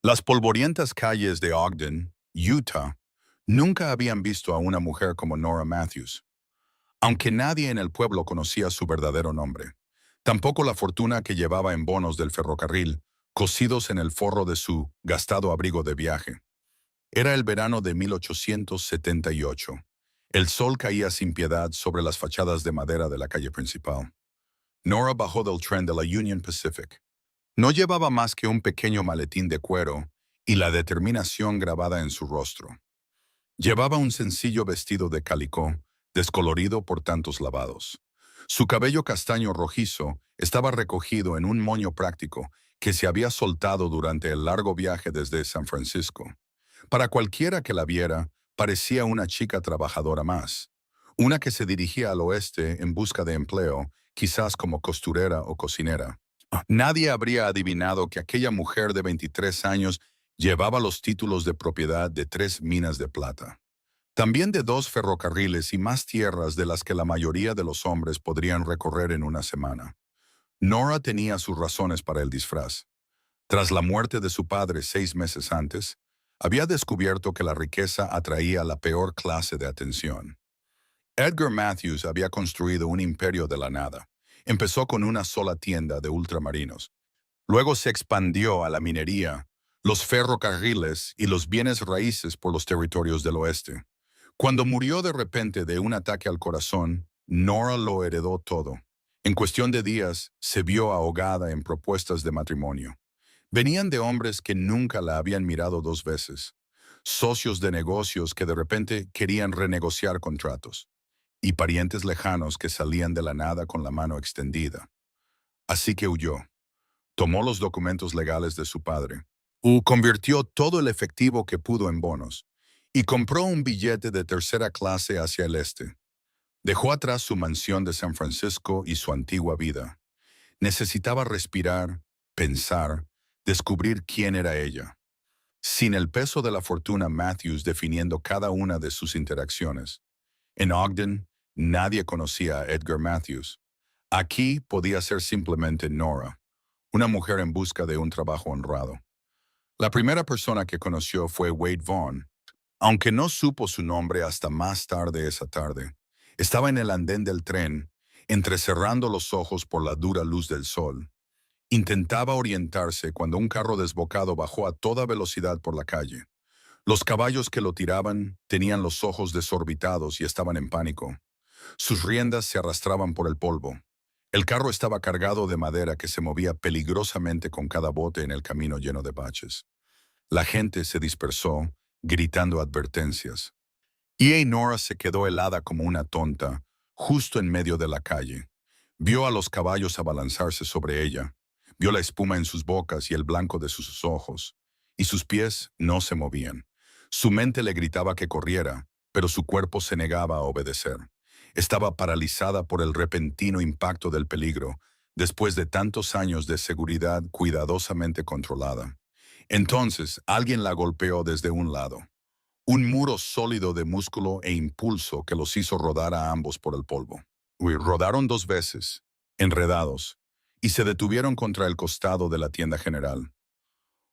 Las polvorientas calles de Ogden, Utah, nunca habían visto a una mujer como Nora Matthews, aunque nadie en el pueblo conocía su verdadero nombre. Tampoco la fortuna que llevaba en bonos del ferrocarril, cosidos en el forro de su gastado abrigo de viaje. Era el verano de 1878. El sol caía sin piedad sobre las fachadas de madera de la calle principal. Nora bajó del tren de la Union Pacific. No llevaba más que un pequeño maletín de cuero y la determinación grabada en su rostro. Llevaba un sencillo vestido de calicó, descolorido por tantos lavados. Su cabello castaño rojizo estaba recogido en un moño práctico que se había soltado durante el largo viaje desde San Francisco. Para cualquiera que la viera, parecía una chica trabajadora más, una que se dirigía al oeste en busca de empleo, quizás como costurera o cocinera. Nadie habría adivinado que aquella mujer de 23 años llevaba los títulos de propiedad de 3 minas de plata. También de 2 ferrocarriles y más tierras de las que la mayoría de los hombres podrían recorrer en una semana. Nora tenía sus razones para el disfraz. Tras la muerte de su padre 6 meses antes, había descubierto que la riqueza atraía la peor clase de atención. Edgar Matthews había construido un imperio de la nada. Empezó con una sola tienda de ultramarinos. Luego se expandió a la minería, los ferrocarriles y los bienes raíces por los territorios del oeste. Cuando murió de repente de un ataque al corazón, Nora lo heredó todo. En cuestión de días, se vio ahogada en propuestas de matrimonio. Venían de hombres que nunca la habían mirado 2 veces, socios de negocios que de repente querían renegociar contratos, y parientes lejanos que salían de la nada con la mano extendida. Así que huyó. Tomó los documentos legales de su padre, convirtió todo el efectivo que pudo en bonos y compró un billete de tercera clase hacia el este. Dejó atrás su mansión de San Francisco y su antigua vida. Necesitaba respirar, pensar, descubrir quién era ella. Sin el peso de la fortuna Matthews definiendo cada una de sus interacciones. En Ogden, nadie conocía a Edgar Matthews. Aquí podía ser simplemente Nora, una mujer en busca de un trabajo honrado. La primera persona que conoció fue Wade Vaughn, aunque no supo su nombre hasta más tarde esa tarde. Estaba en el andén del tren, entrecerrando los ojos por la dura luz del sol. Intentaba orientarse cuando un carro desbocado bajó a toda velocidad por la calle. Los caballos que lo tiraban tenían los ojos desorbitados y estaban en pánico. Sus riendas se arrastraban por el polvo. El carro estaba cargado de madera que se movía peligrosamente con cada bote en el camino lleno de baches. La gente se dispersó, gritando advertencias. Y Nora se quedó helada como una tonta, justo en medio de la calle. Vio a los caballos abalanzarse sobre ella. Vio la espuma en sus bocas y el blanco de sus ojos. Y sus pies no se movían. Su mente le gritaba que corriera, pero su cuerpo se negaba a obedecer. Estaba paralizada por el repentino impacto del peligro, después de tantos años de seguridad cuidadosamente controlada. Entonces, alguien la golpeó desde un lado. Un muro sólido de músculo e impulso que los hizo rodar a ambos por el polvo. Rodaron 2 veces, enredados, y se detuvieron contra el costado de la tienda general,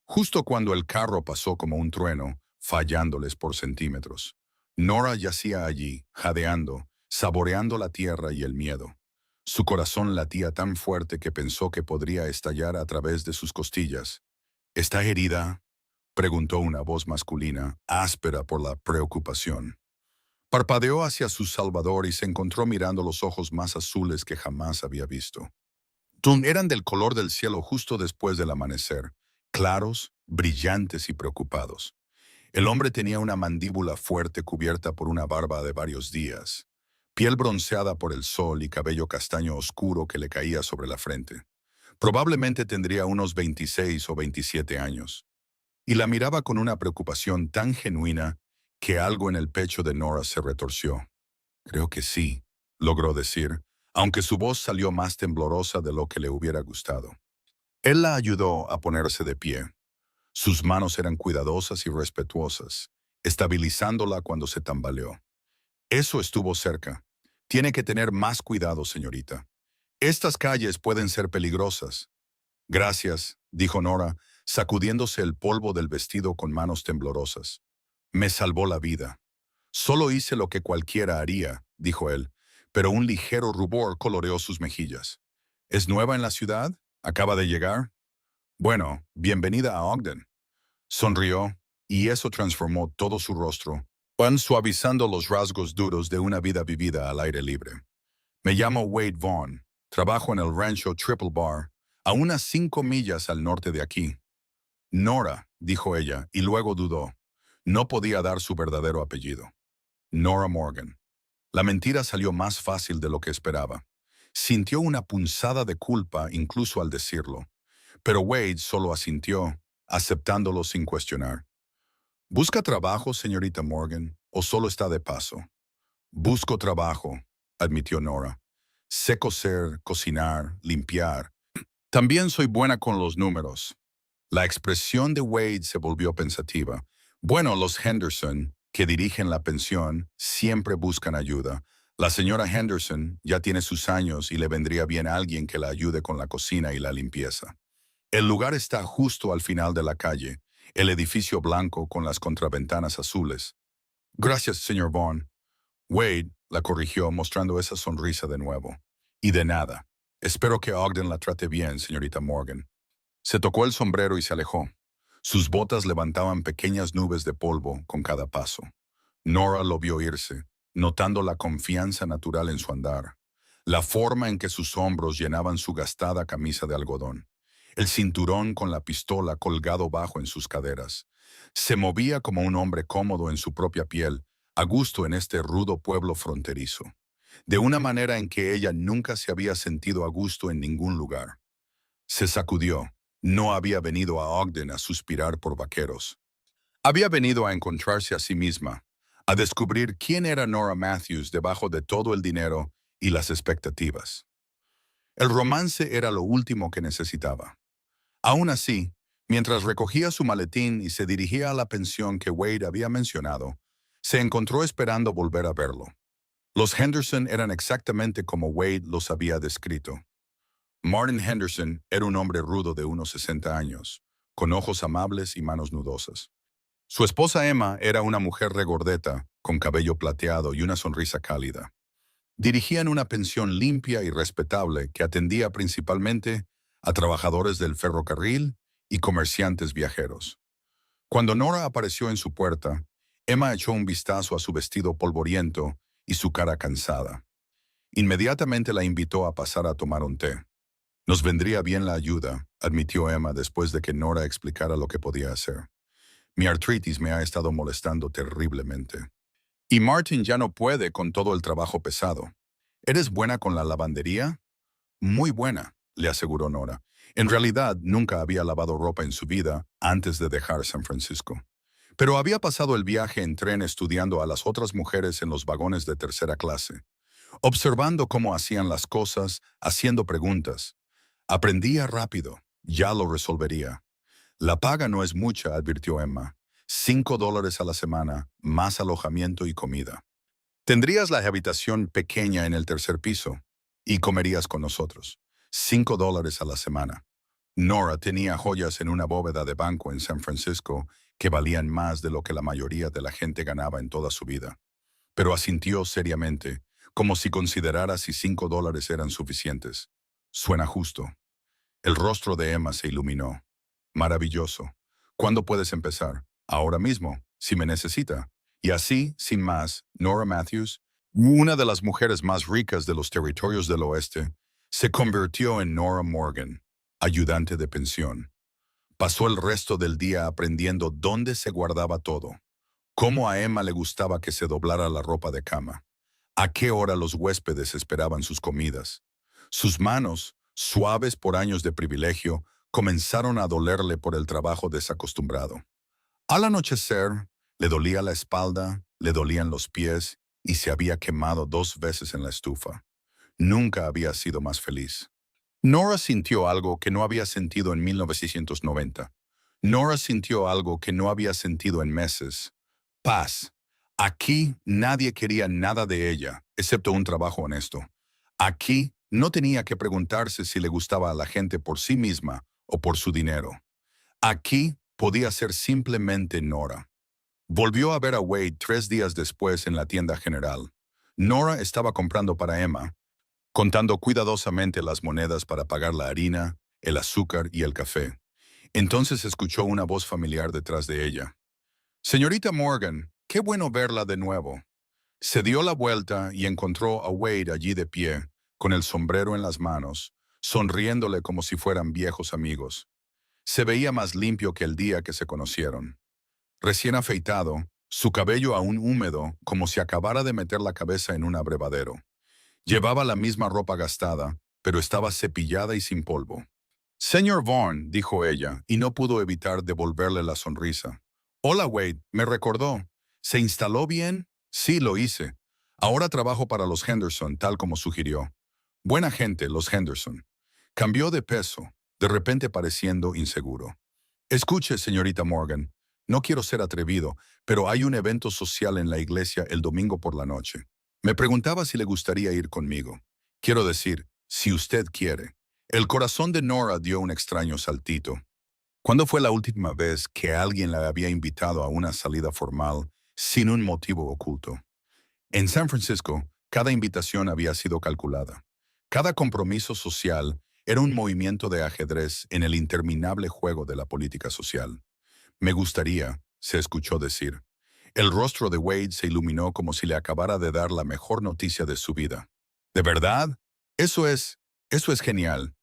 justo cuando el carro pasó como un trueno, fallándoles por centímetros. Nora yacía allí, jadeando, saboreando la tierra y el miedo. Su corazón latía tan fuerte que pensó que podría estallar a través de sus costillas. ¿Está herida?, preguntó una voz masculina, áspera por la preocupación. Parpadeó hacia su salvador y se encontró mirando los ojos más azules que jamás había visto. Eran del color del cielo justo después del amanecer, claros, brillantes y preocupados. El hombre tenía una mandíbula fuerte cubierta por una barba de varios días, piel bronceada por el sol y cabello castaño oscuro que le caía sobre la frente. Probablemente tendría unos 26 o 27 años. Y la miraba con una preocupación tan genuina que algo en el pecho de Nora se retorció. Creo que sí, logró decir, aunque su voz salió más temblorosa de lo que le hubiera gustado. Él la ayudó a ponerse de pie. Sus manos eran cuidadosas y respetuosas, estabilizándola cuando se tambaleó. Eso estuvo cerca. Tiene que tener más cuidado, señorita. Estas calles pueden ser peligrosas. Gracias, dijo Nora, sacudiéndose el polvo del vestido con manos temblorosas. Me salvó la vida. Solo hice lo que cualquiera haría, dijo él, pero un ligero rubor coloreó sus mejillas. ¿Es nueva en la ciudad? ¿Acaba de llegar? Bueno, bienvenida a Ogden. Sonrió, y eso transformó todo su rostro, van suavizando los rasgos duros de una vida vivida al aire libre. Me llamo Wade Vaughn. Trabajo en el rancho Triple Bar, a unas 5 millas al norte de aquí. Nora, dijo ella, y luego dudó. No podía dar su verdadero apellido. Nora Morgan. La mentira salió más fácil de lo que esperaba. Sintió una punzada de culpa incluso al decirlo, pero Wade solo asintió, aceptándolo sin cuestionar. ¿Busca trabajo, señorita Morgan, o solo está de paso? Busco trabajo, admitió Nora. Sé coser, cocinar, limpiar. También soy buena con los números. La expresión de Wade se volvió pensativa. Bueno, los Henderson, que dirigen la pensión, siempre buscan ayuda. La señora Henderson ya tiene sus años y le vendría bien a alguien que la ayude con la cocina y la limpieza. El lugar está justo al final de la calle, el edificio blanco con las contraventanas azules. Gracias, señor Vaughn. Wade la corrigió mostrando esa sonrisa de nuevo. Y de nada. Espero que Ogden la trate bien, señorita Morgan. Se tocó el sombrero y se alejó. Sus botas levantaban pequeñas nubes de polvo con cada paso. Nora lo vio irse, notando la confianza natural en su andar, la forma en que sus hombros llenaban su gastada camisa de algodón, el cinturón con la pistola colgado bajo en sus caderas. Se movía como un hombre cómodo en su propia piel, a gusto en este rudo pueblo fronterizo, de una manera en que ella nunca se había sentido a gusto en ningún lugar. Se sacudió. No había venido a Ogden a suspirar por vaqueros. Había venido a encontrarse a sí misma, a descubrir quién era Nora Matthews debajo de todo el dinero y las expectativas. El romance era lo último que necesitaba. Aún así, mientras recogía su maletín y se dirigía a la pensión que Wade había mencionado, se encontró esperando volver a verlo. Los Henderson eran exactamente como Wade los había descrito. Martin Henderson era un hombre rudo de unos 60 años, con ojos amables y manos nudosas. Su esposa Emma era una mujer regordeta, con cabello plateado y una sonrisa cálida. Dirigían una pensión limpia y respetable que atendía principalmente a trabajadores del ferrocarril y comerciantes viajeros. Cuando Nora apareció en su puerta, Emma echó un vistazo a su vestido polvoriento y su cara cansada. Inmediatamente la invitó a pasar a tomar un té. Nos vendría bien la ayuda, admitió Emma después de que Nora explicara lo que podía hacer. Mi artritis me ha estado molestando terriblemente. Y Martin ya no puede con todo el trabajo pesado. ¿Eres buena con la lavandería? Muy buena, le aseguró Nora. En realidad, nunca había lavado ropa en su vida antes de dejar San Francisco. Pero había pasado el viaje en tren estudiando a las otras mujeres en los vagones de tercera clase, observando cómo hacían las cosas, haciendo preguntas. Aprendía rápido, ya lo resolvería. La paga no es mucha, advirtió Emma. $5 a la semana, más alojamiento y comida. Tendrías la habitación pequeña en el tercer piso y comerías con nosotros. $5 a la semana. Nora tenía joyas en una bóveda de banco en San Francisco que valían más de lo que la mayoría de la gente ganaba en toda su vida. Pero asintió seriamente, como si considerara si $5 eran suficientes. Suena justo. El rostro de Emma se iluminó. Maravilloso. ¿Cuándo puedes empezar? Ahora mismo, si me necesita. Y así, sin más, Nora Matthews, una de las mujeres más ricas de los territorios del oeste, se convirtió en Nora Morgan, ayudante de pensión. Pasó el resto del día aprendiendo dónde se guardaba todo, cómo a Emma le gustaba que se doblara la ropa de cama, a qué hora los huéspedes esperaban sus comidas. Sus manos, suaves por años de privilegio, comenzaron a dolerle por el trabajo desacostumbrado. Al anochecer, le dolía la espalda, le dolían los pies y se había quemado 2 veces en la estufa. Nunca había sido más feliz. Nora sintió algo que no había sentido en 1990. Nora sintió algo que no había sentido en meses. Paz. Aquí nadie quería nada de ella, excepto un trabajo honesto. Aquí no tenía que preguntarse si le gustaba a la gente por sí misma o por su dinero. Aquí podía ser simplemente Nora. Volvió a ver a Wade 3 días después en la tienda general. Nora estaba comprando para Emma, contando cuidadosamente las monedas para pagar la harina, el azúcar y el café. Entonces escuchó una voz familiar detrás de ella. Señorita Morgan, qué bueno verla de nuevo. Se dio la vuelta y encontró a Wade allí de pie, con el sombrero en las manos, sonriéndole como si fueran viejos amigos. Se veía más limpio que el día que se conocieron. Recién afeitado, su cabello aún húmedo, como si acabara de meter la cabeza en un abrevadero. Llevaba la misma ropa gastada, pero estaba cepillada y sin polvo. Señor Vaughn, dijo ella, y no pudo evitar devolverle la sonrisa. Hola, Wade, me recordó. ¿Se instaló bien? Sí, lo hice. Ahora trabajo para los Henderson, tal como sugirió. Buena gente, los Henderson. Cambió de peso, de repente pareciendo inseguro. Escuche, señorita Morgan, no quiero ser atrevido, pero hay un evento social en la iglesia el domingo por la noche. Me preguntaba si le gustaría ir conmigo. Quiero decir, si usted quiere. El corazón de Nora dio un extraño saltito. ¿Cuándo fue la última vez que alguien la había invitado a una salida formal sin un motivo oculto? En San Francisco, cada invitación había sido calculada. Cada compromiso social era un movimiento de ajedrez en el interminable juego de la política social. Me gustaría, se escuchó decir. El rostro de Wade se iluminó como si le acabara de dar la mejor noticia de su vida. ¿De verdad? Eso es genial.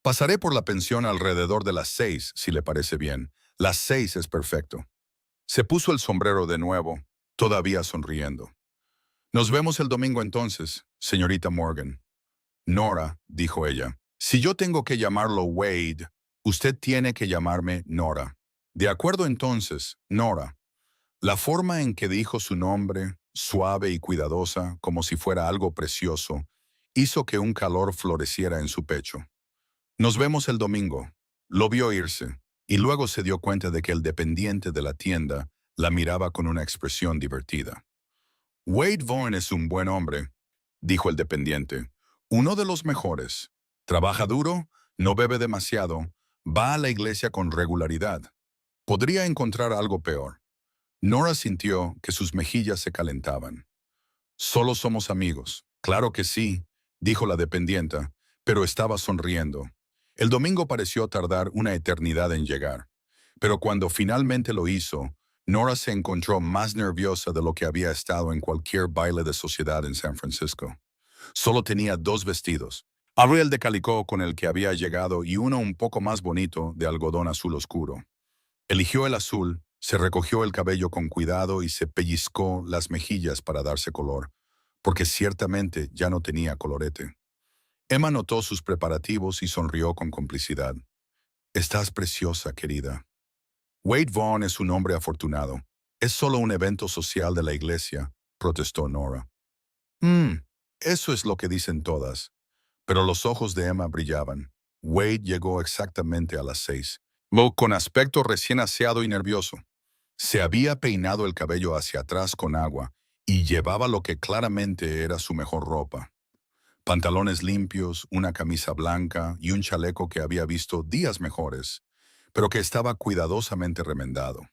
Pasaré por la pensión alrededor de las 6, si le parece bien. Las 6 es perfecto. Se puso el sombrero de nuevo, todavía sonriendo. Nos vemos el domingo entonces, señorita Morgan. Nora, dijo ella, si yo tengo que llamarlo Wade, usted tiene que llamarme Nora. De acuerdo entonces, Nora. La forma en que dijo su nombre, suave y cuidadosa, como si fuera algo precioso, hizo que un calor floreciera en su pecho. Nos vemos el domingo. Lo vio irse, y luego se dio cuenta de que el dependiente de la tienda la miraba con una expresión divertida. Wade Vaughn es un buen hombre, dijo el dependiente. Uno de los mejores. Trabaja duro, no bebe demasiado, va a la iglesia con regularidad. Podría encontrar algo peor. Nora sintió que sus mejillas se calentaban. Solo somos amigos. Claro que sí, dijo la dependienta, pero estaba sonriendo. El domingo pareció tardar una eternidad en llegar, pero cuando finalmente lo hizo, Nora se encontró más nerviosa de lo que había estado en cualquier baile de sociedad en San Francisco. Solo tenía 2 vestidos. Abría el de calicó con el que había llegado y uno un poco más bonito de algodón azul oscuro. Eligió el azul, se recogió el cabello con cuidado y se pellizcó las mejillas para darse color, porque ciertamente ya no tenía colorete. Emma notó sus preparativos y sonrió con complicidad. Estás preciosa, querida. Wade Vaughn es un hombre afortunado. Es solo un evento social de la iglesia, protestó Nora. Eso es lo que dicen todas. Pero los ojos de Emma brillaban. Wade llegó exactamente a las 6. Con aspecto recién aseado y nervioso. Se había peinado el cabello hacia atrás con agua y llevaba lo que claramente era su mejor ropa. Pantalones limpios, una camisa blanca y un chaleco que había visto días mejores, pero que estaba cuidadosamente remendado.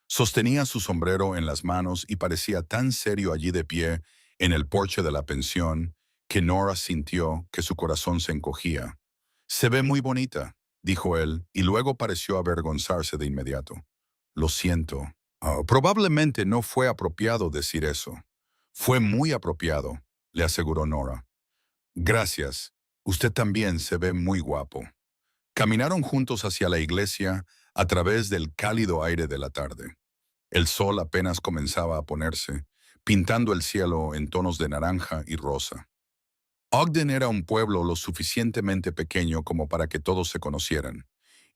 Sostenía su sombrero en las manos y parecía tan serio allí de pie en el porche de la pensión que Nora sintió que su corazón se encogía. Se ve muy bonita, dijo él, y luego pareció avergonzarse de inmediato. Lo siento. Probablemente no fue apropiado decir eso. Fue muy apropiado, le aseguró Nora. Gracias. Usted también se ve muy guapo. Caminaron juntos hacia la iglesia a través del cálido aire de la tarde. El sol apenas comenzaba a ponerse, pintando el cielo en tonos de naranja y rosa. Ogden era un pueblo lo suficientemente pequeño como para que todos se conocieran,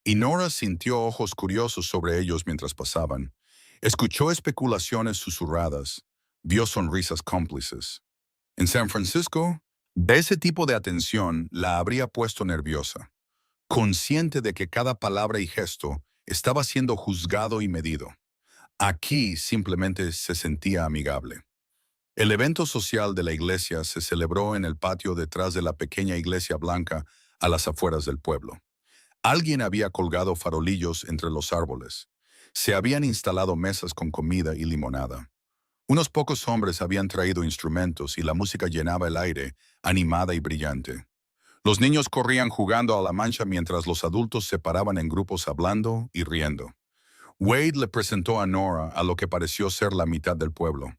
y Nora sintió ojos curiosos sobre ellos mientras pasaban. Escuchó especulaciones susurradas, vio sonrisas cómplices. En San Francisco, de ese tipo de atención la habría puesto nerviosa, consciente de que cada palabra y gesto estaba siendo juzgado y medido. Aquí simplemente se sentía amigable. El evento social de la iglesia se celebró en el patio detrás de la pequeña iglesia blanca a las afueras del pueblo. Alguien había colgado farolillos entre los árboles. Se habían instalado mesas con comida y limonada. Unos pocos hombres habían traído instrumentos y la música llenaba el aire, animada y brillante. Los niños corrían jugando a la mancha mientras los adultos se paraban en grupos hablando y riendo. Wade le presentó a Nora a lo que pareció ser la mitad del pueblo.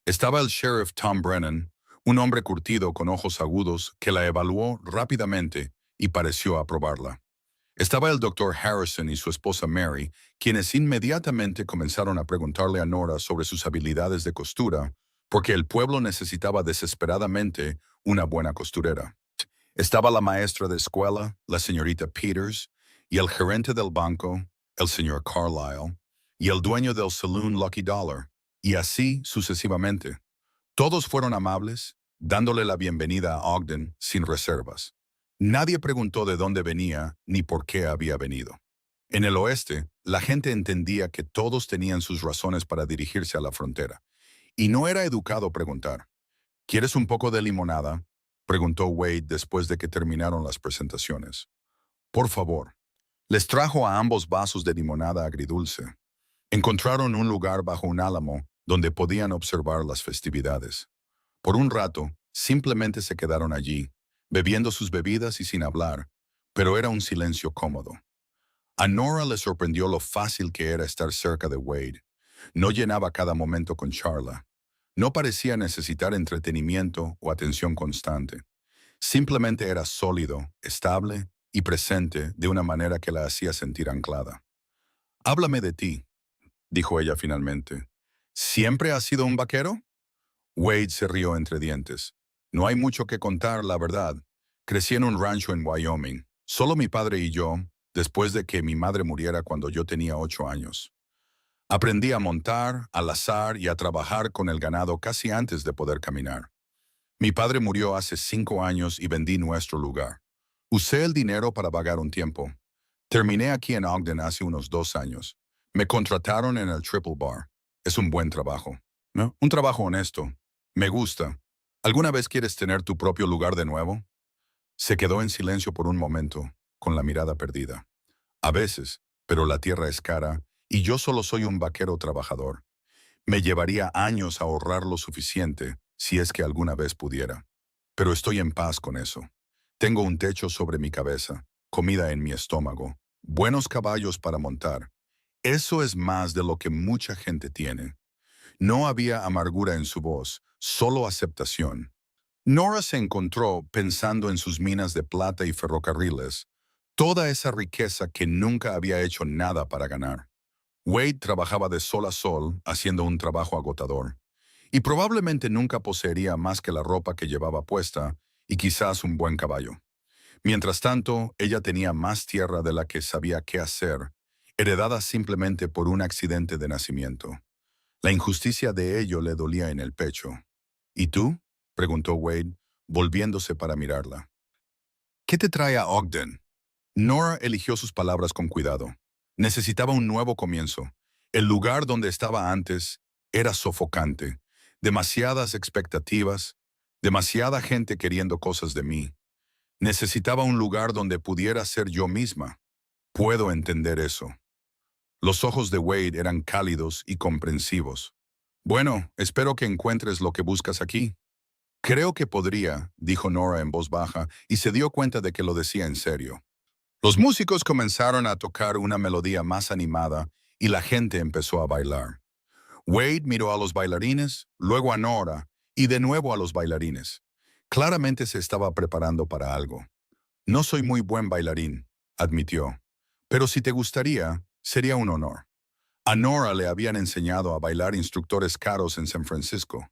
Estaba el sheriff Tom Brennan, un hombre curtido con ojos agudos que la evaluó rápidamente y pareció aprobarla. Estaba el doctor Harrison y su esposa Mary, quienes inmediatamente comenzaron a preguntarle a Nora sobre sus habilidades de costura, porque el pueblo necesitaba desesperadamente una buena costurera. Estaba la maestra de escuela, la señorita Peters, y el gerente del banco, el señor Carlyle, y el dueño del saloon Lucky Dollar, y así sucesivamente. Todos fueron amables, dándole la bienvenida a Ogden sin reservas. Nadie preguntó de dónde venía ni por qué había venido. En el oeste, la gente entendía que todos tenían sus razones para dirigirse a la frontera, y no era educado preguntar. ¿Quieres un poco de limonada?, preguntó Wade después de que terminaron las presentaciones. Por favor. Les trajo a ambos vasos de limonada agridulce. Encontraron un lugar bajo un álamo donde podían observar las festividades. Por un rato, simplemente se quedaron allí, bebiendo sus bebidas y sin hablar, pero era un silencio cómodo. A Nora le sorprendió lo fácil que era estar cerca de Wade. No llenaba cada momento con charla. No parecía necesitar entretenimiento o atención constante. Simplemente era sólido, estable y presente de una manera que la hacía sentir anclada. «Háblame de ti», dijo ella finalmente. «¿Siempre has sido un vaquero?» Wade se rió entre dientes. «No hay mucho que contar, la verdad. Crecí en un rancho en Wyoming. Solo mi padre y yo, después de que mi madre muriera cuando yo tenía 8 años. Aprendí a montar, a lazar y a trabajar con el ganado casi antes de poder caminar. Mi padre murió hace 5 años y vendí nuestro lugar. Usé el dinero para vagar un tiempo. Terminé aquí en Ogden hace unos 2 años. Me contrataron en el Triple Bar. Es un buen trabajo, ¿no? Un trabajo honesto. Me gusta. ¿Alguna vez quieres tener tu propio lugar de nuevo?» Se quedó en silencio por un momento, con la mirada perdida. «A veces, pero la tierra es cara y yo solo soy un vaquero trabajador. Me llevaría años ahorrar lo suficiente si es que alguna vez pudiera. Pero estoy en paz con eso. Tengo un techo sobre mi cabeza, comida en mi estómago, buenos caballos para montar. Eso es más de lo que mucha gente tiene». No había amargura en su voz, solo aceptación. Nora se encontró pensando en sus minas de plata y ferrocarriles, toda esa riqueza que nunca había hecho nada para ganar. Wade trabajaba de sol a sol, haciendo un trabajo agotador, y probablemente nunca poseería más que la ropa que llevaba puesta y quizás un buen caballo. Mientras tanto, ella tenía más tierra de la que sabía qué hacer, heredada simplemente por un accidente de nacimiento. La injusticia de ello le dolía en el pecho. «¿Y tú?», preguntó Wade, volviéndose para mirarla. «¿Qué te trae a Ogden?» Nora eligió sus palabras con cuidado. Necesitaba un nuevo comienzo. El lugar donde estaba antes era sofocante. Demasiadas expectativas, demasiada gente queriendo cosas de mí. Necesitaba un lugar donde pudiera ser yo misma. Puedo entender eso. Los ojos de Wade eran cálidos y comprensivos. «Bueno, espero que encuentres lo que buscas aquí». «Creo que podría», dijo Nora en voz baja, y se dio cuenta de que lo decía en serio. Los músicos comenzaron a tocar una melodía más animada y la gente empezó a bailar. Wade miró a los bailarines, luego a Nora y de nuevo a los bailarines. Claramente se estaba preparando para algo. «No soy muy buen bailarín», admitió, «pero si te gustaría, sería un honor». A Nora le habían enseñado a bailar instructores caros en San Francisco.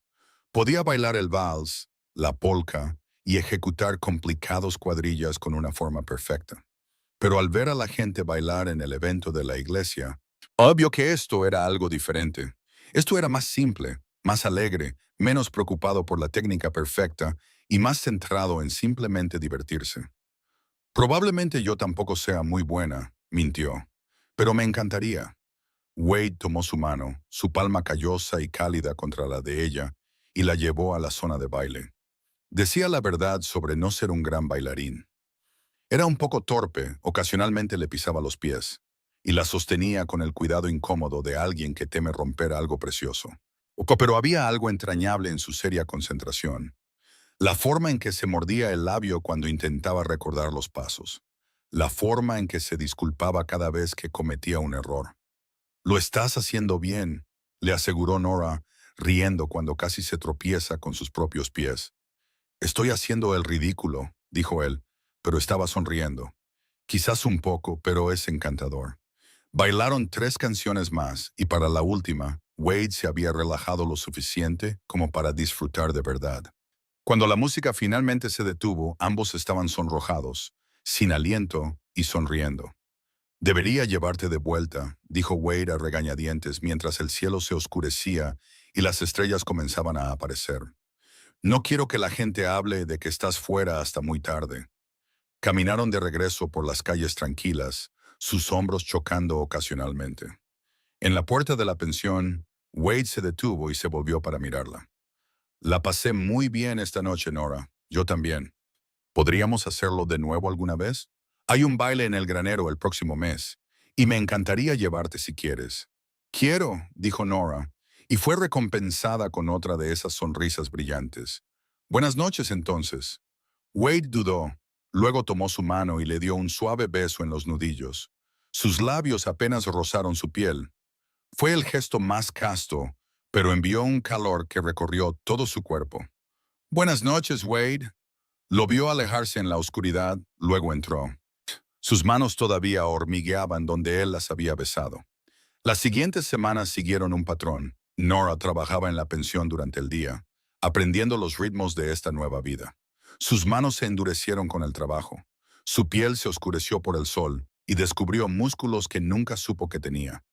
Podía bailar el vals, la polka y ejecutar complicados cuadrillas con una forma perfecta. Pero al ver a la gente bailar en el evento de la iglesia, obvio que esto era algo diferente. Esto era más simple, más alegre, menos preocupado por la técnica perfecta y más centrado en simplemente divertirse. «Probablemente yo tampoco sea muy buena», mintió, «pero me encantaría». Wade tomó su mano, su palma callosa y cálida contra la de ella, y la llevó a la zona de baile. Decía la verdad sobre no ser un gran bailarín. Era un poco torpe, ocasionalmente le pisaba los pies, y la sostenía con el cuidado incómodo de alguien que teme romper algo precioso. Pero había algo entrañable en su seria concentración. La forma en que se mordía el labio cuando intentaba recordar los pasos. La forma en que se disculpaba cada vez que cometía un error. Lo estás haciendo bien, le aseguró Nora, riendo cuando casi se tropieza con sus propios pies. Estoy haciendo el ridículo, dijo él, pero estaba sonriendo. Quizás un poco, pero es encantador. Bailaron 3 canciones más y para la última, Wade se había relajado lo suficiente como para disfrutar de verdad. Cuando la música finalmente se detuvo, ambos estaban sonrojados, sin aliento y sonriendo. Debería llevarte de vuelta, dijo Wade a regañadientes mientras el cielo se oscurecía y las estrellas comenzaban a aparecer. No quiero que la gente hable de que estás fuera hasta muy tarde. Caminaron de regreso por las calles tranquilas, sus hombros chocando ocasionalmente. En la puerta de la pensión, Wade se detuvo y se volvió para mirarla. La pasé muy bien esta noche, Nora. Yo también. ¿Podríamos hacerlo de nuevo alguna vez? Hay un baile en el granero el próximo mes, y me encantaría llevarte si quieres. Quiero, dijo Nora, y fue recompensada con otra de esas sonrisas brillantes. Buenas noches, entonces. Wade dudó, luego tomó su mano y le dio un suave beso en los nudillos. Sus labios apenas rozaron su piel. Fue el gesto más casto, pero envió un calor que recorrió todo su cuerpo. Buenas noches, Wade. Lo vio alejarse en la oscuridad, luego entró. Sus manos todavía hormigueaban donde él las había besado. Las siguientes semanas siguieron un patrón. Nora trabajaba en la pensión durante el día, aprendiendo los ritmos de esta nueva vida. Sus manos se endurecieron con el trabajo. Su piel se oscureció por el sol y descubrió músculos que nunca supo que tenía.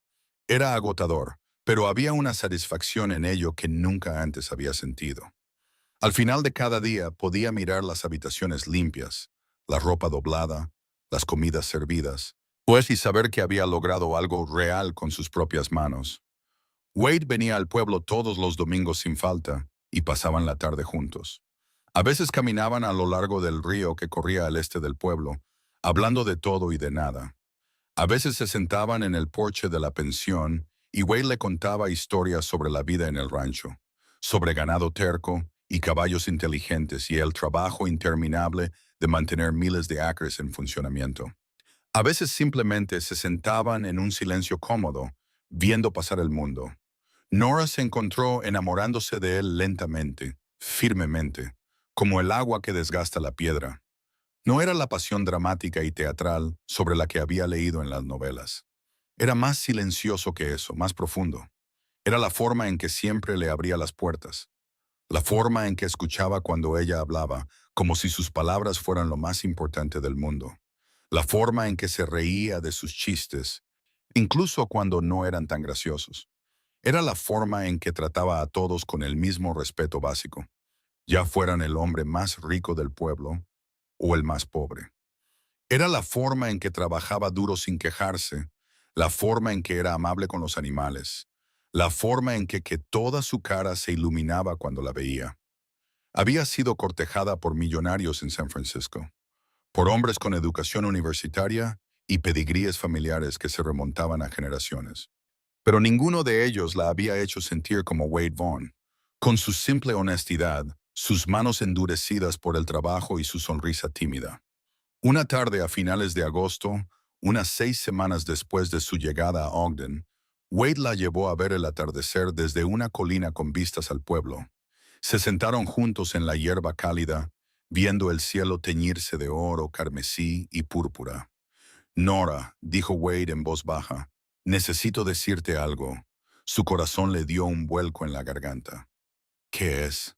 Era agotador, pero había una satisfacción en ello que nunca antes había sentido. Al final de cada día podía mirar las habitaciones limpias, la ropa doblada, las comidas servidas, pues y saber que había logrado algo real con sus propias manos. Wade venía al pueblo todos los domingos sin falta y pasaban la tarde juntos. A veces caminaban a lo largo del río que corría al este del pueblo, hablando de todo y de nada. A veces se sentaban en el porche de la pensión y Wade le contaba historias sobre la vida en el rancho, sobre ganado terco y caballos inteligentes y el trabajo interminable de mantener miles de acres en funcionamiento. A veces simplemente se sentaban en un silencio cómodo, viendo pasar el mundo. Nora se encontró enamorándose de él lentamente, firmemente, como el agua que desgasta la piedra. No era la pasión dramática y teatral sobre la que había leído en las novelas. Era más silencioso que eso, más profundo. Era la forma en que siempre le abría las puertas. La forma en que escuchaba cuando ella hablaba, como si sus palabras fueran lo más importante del mundo. La forma en que se reía de sus chistes, incluso cuando no eran tan graciosos. Era la forma en que trataba a todos con el mismo respeto básico, ya fueran el hombre más rico del pueblo o el más pobre. Era la forma en que trabajaba duro sin quejarse, la forma en que era amable con los animales, la forma en que toda su cara se iluminaba cuando la veía. Había sido cortejada por millonarios en San Francisco, por hombres con educación universitaria y pedigríes familiares que se remontaban a generaciones. Pero ninguno de ellos la había hecho sentir como Wade Vaughn, con su simple honestidad, sus manos endurecidas por el trabajo y su sonrisa tímida. Una tarde a finales de agosto, unas 6 semanas después de su llegada a Ogden, Wade la llevó a ver el atardecer desde una colina con vistas al pueblo. Se sentaron juntos en la hierba cálida, viendo el cielo teñirse de oro, carmesí y púrpura. Nora, dijo Wade en voz baja, necesito decirte algo. Su corazón le dio un vuelco en la garganta. ¿Qué es?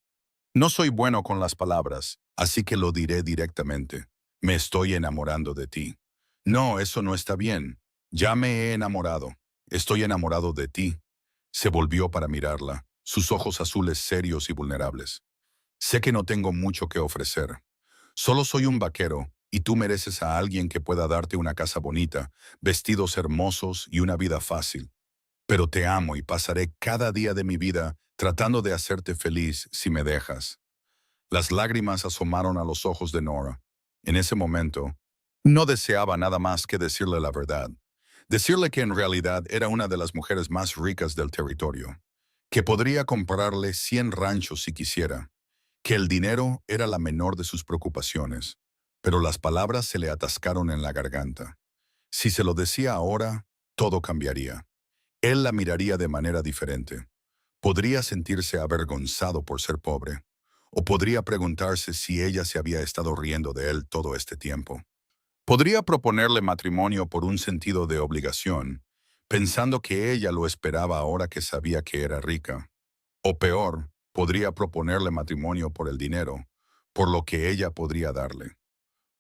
No soy bueno con las palabras, así que lo diré directamente. Me estoy enamorando de ti. No, eso no está bien. Ya me he enamorado. Estoy enamorado de ti. Se volvió para mirarla, sus ojos azules serios y vulnerables. Sé que no tengo mucho que ofrecer. Solo soy un vaquero, y tú mereces a alguien que pueda darte una casa bonita, vestidos hermosos y una vida fácil. Pero te amo y pasaré cada día de mi vida tratando de hacerte feliz si me dejas. Las lágrimas asomaron a los ojos de Nora. En ese momento, No deseaba nada más que decirle la verdad. Decirle que en realidad era una de las mujeres más ricas del territorio, que podría comprarle 100 ranchos si quisiera, que el dinero era la menor de sus preocupaciones, pero las palabras se le atascaron en la garganta. Si se lo decía ahora, todo cambiaría. Él la miraría de manera diferente. Podría sentirse avergonzado por ser pobre, o podría preguntarse si ella se había estado riendo de él todo este tiempo. Podría proponerle matrimonio por un sentido de obligación, pensando que ella lo esperaba ahora que sabía que era rica. O peor, podría proponerle matrimonio por el dinero, por lo que ella podría darle.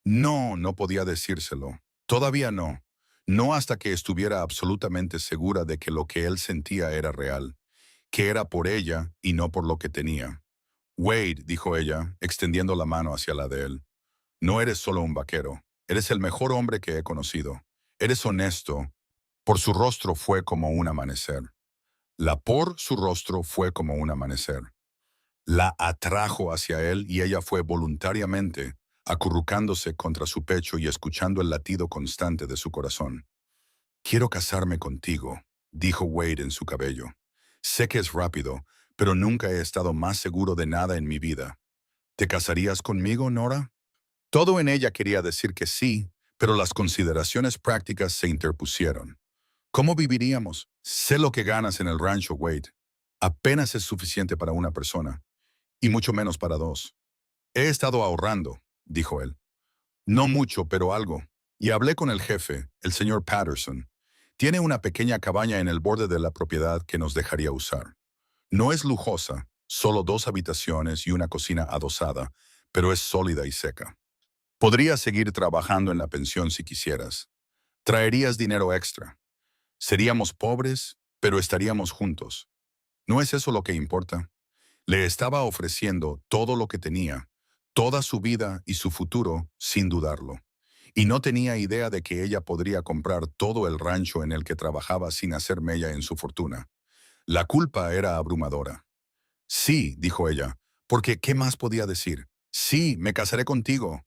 No, no podía decírselo. Todavía no. No hasta que estuviera absolutamente segura de que lo que él sentía era real, que era por ella y no por lo que tenía. Wade, dijo ella, extendiendo la mano hacia la de él, no eres solo un vaquero, eres el mejor hombre que he conocido. Eres honesto. Por su rostro fue como un amanecer. La por su rostro fue como un amanecer. La atrajo hacia él y ella fue voluntariamente, acurrucándose contra su pecho y escuchando el latido constante de su corazón. Quiero casarme contigo, dijo Wade en su cabello. Sé que es rápido, pero nunca he estado más seguro de nada en mi vida. ¿Te casarías conmigo, Nora? Todo en ella quería decir que sí, pero las consideraciones prácticas se interpusieron. ¿Cómo viviríamos? Sé lo que ganas en el rancho, Wade. Apenas es suficiente para una persona, y mucho menos para dos. He estado ahorrando, dijo él. No mucho, pero algo. Y hablé con el jefe, el señor Patterson. Tiene una pequeña cabaña en el borde de la propiedad que nos dejaría usar. No es lujosa, solo 2 habitaciones y una cocina adosada, pero es sólida y seca. Podrías seguir trabajando en la pensión si quisieras. Traerías dinero extra. Seríamos pobres, pero estaríamos juntos. ¿No es eso lo que importa? Le estaba ofreciendo todo lo que tenía, toda su vida y su futuro, sin dudarlo. Y no tenía idea de que ella podría comprar todo el rancho en el que trabajaba sin hacer mella en su fortuna. La culpa era abrumadora. Sí, dijo ella, porque ¿qué más podía decir? Sí, me casaré contigo.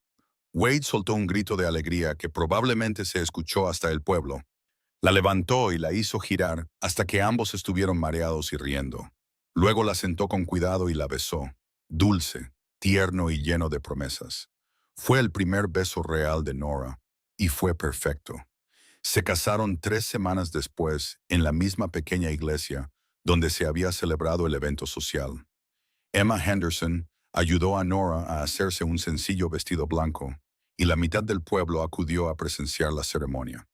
Wade soltó un grito de alegría que probablemente se escuchó hasta el pueblo. La levantó y la hizo girar hasta que ambos estuvieron mareados y riendo. Luego la sentó con cuidado y la besó, dulce, tierno y lleno de promesas. Fue el primer beso real de Nora, y fue perfecto. Se casaron 3 semanas después en la misma pequeña iglesia donde se había celebrado el evento social. Emma Henderson ayudó a Nora a hacerse un sencillo vestido blanco, y la mitad del pueblo acudió a presenciar la ceremonia.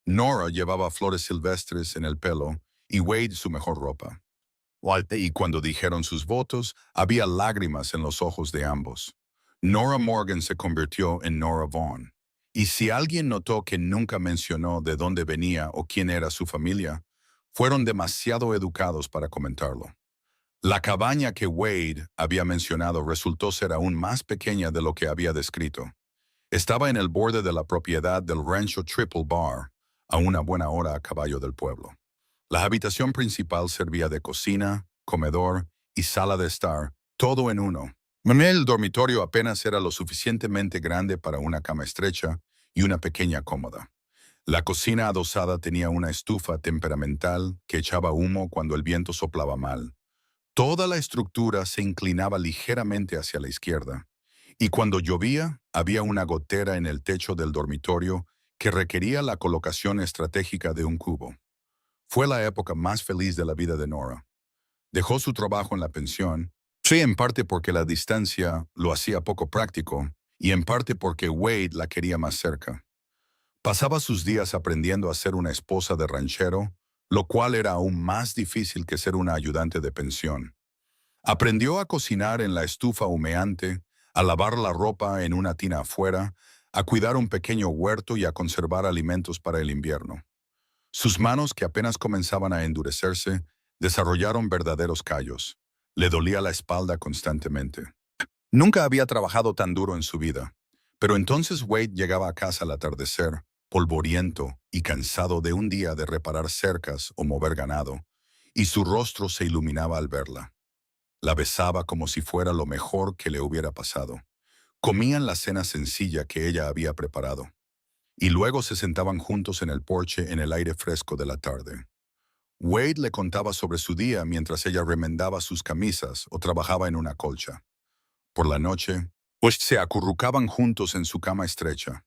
Nora llevaba flores silvestres en el pelo y Wade su mejor ropa. Y cuando dijeron sus votos, había lágrimas en los ojos de ambos. Nora Morgan se convirtió en Nora Vaughn. Y si alguien notó que nunca mencionó de dónde venía o quién era su familia, fueron demasiado educados para comentarlo. La cabaña que Wade había mencionado resultó ser aún más pequeña de lo que había descrito. Estaba en el borde de la propiedad del rancho Triple Bar, a una buena hora a caballo del pueblo. La habitación principal servía de cocina, comedor y sala de estar, todo en uno. El dormitorio apenas era lo suficientemente grande para una cama estrecha y una pequeña cómoda. La cocina adosada tenía una estufa temperamental que echaba humo cuando el viento soplaba mal. Toda la estructura se inclinaba ligeramente hacia la izquierda, y cuando llovía, había una gotera en el techo del dormitorio que requería la colocación estratégica de un cubo. Fue la época más feliz de la vida de Nora. Dejó su trabajo en la pensión, sí, en parte porque la distancia lo hacía poco práctico, y en parte porque Wade la quería más cerca. Pasaba sus días aprendiendo a ser una esposa de ranchero, lo cual era aún más difícil que ser una ayudante de pensión. Aprendió a cocinar en la estufa humeante, a lavar la ropa en una tina afuera, a cuidar un pequeño huerto y a conservar alimentos para el invierno. Sus manos, que apenas comenzaban a endurecerse, desarrollaron verdaderos callos. Le dolía la espalda constantemente. Nunca había trabajado tan duro en su vida, pero entonces Wade llegaba a casa al atardecer, polvoriento y cansado de un día de reparar cercas o mover ganado, y su rostro se iluminaba al verla. La besaba como si fuera lo mejor que le hubiera pasado. Comían la cena sencilla que ella había preparado. y luego se sentaban juntos en el porche en el aire fresco de la tarde. Wade le contaba sobre su día mientras ella remendaba sus camisas o trabajaba en una colcha. Por la noche, pues se acurrucaban juntos en su cama estrecha.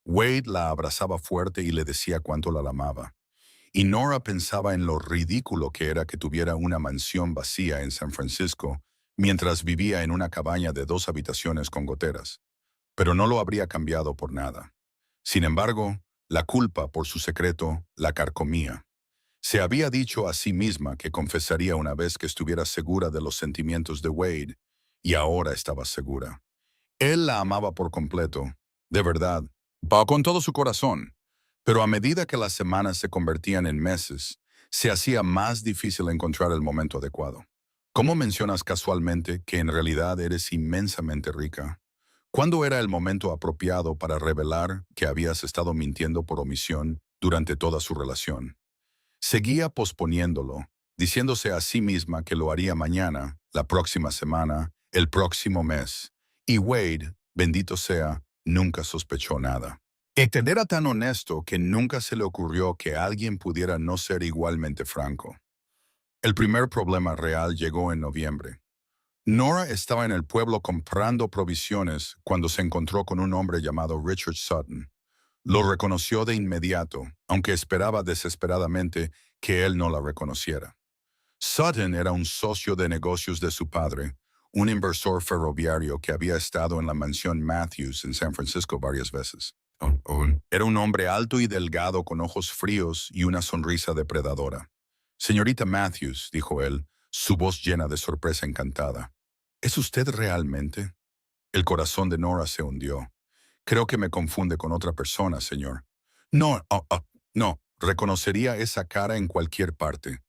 Wade la abrazaba fuerte y le decía cuánto la amaba. Y Nora pensaba en lo ridículo que era que tuviera una mansión vacía en San Francisco mientras vivía en una cabaña de 2 habitaciones con goteras. Pero no lo habría cambiado por nada. Sin embargo, la culpa por su secreto la carcomía. Se había dicho a sí misma que confesaría una vez que estuviera segura de los sentimientos de Wade, y ahora estaba segura. Él la amaba por completo, de verdad, con todo su corazón. Pero a medida que las semanas se convertían en meses, se hacía más difícil encontrar el momento adecuado. ¿Cómo mencionas casualmente que en realidad eres inmensamente rica? ¿Cuándo era el momento apropiado para revelar que habías estado mintiendo por omisión durante toda su relación? Seguía posponiéndolo, diciéndose a sí misma que lo haría mañana, la próxima semana, el próximo mes. Y Wade, bendito sea, nunca sospechó nada. Ted era tan honesto que nunca se le ocurrió que alguien pudiera no ser igualmente franco. El primer problema real llegó en noviembre. Nora estaba en el pueblo comprando provisiones cuando se encontró con un hombre llamado Richard Sutton. Lo reconoció de inmediato, aunque esperaba desesperadamente que él no la reconociera. Sutton era un socio de negocios de su padre, un inversor ferroviario que había estado en la mansión Matthews en San Francisco varias veces. Era un hombre alto y delgado con ojos fríos y una sonrisa depredadora. Señorita Matthews, dijo él, su voz llena de sorpresa encantada. ¿Es usted realmente? El corazón de Nora se hundió. Creo que me confunde con otra persona, señor. No, no, reconocería esa cara en cualquier parte.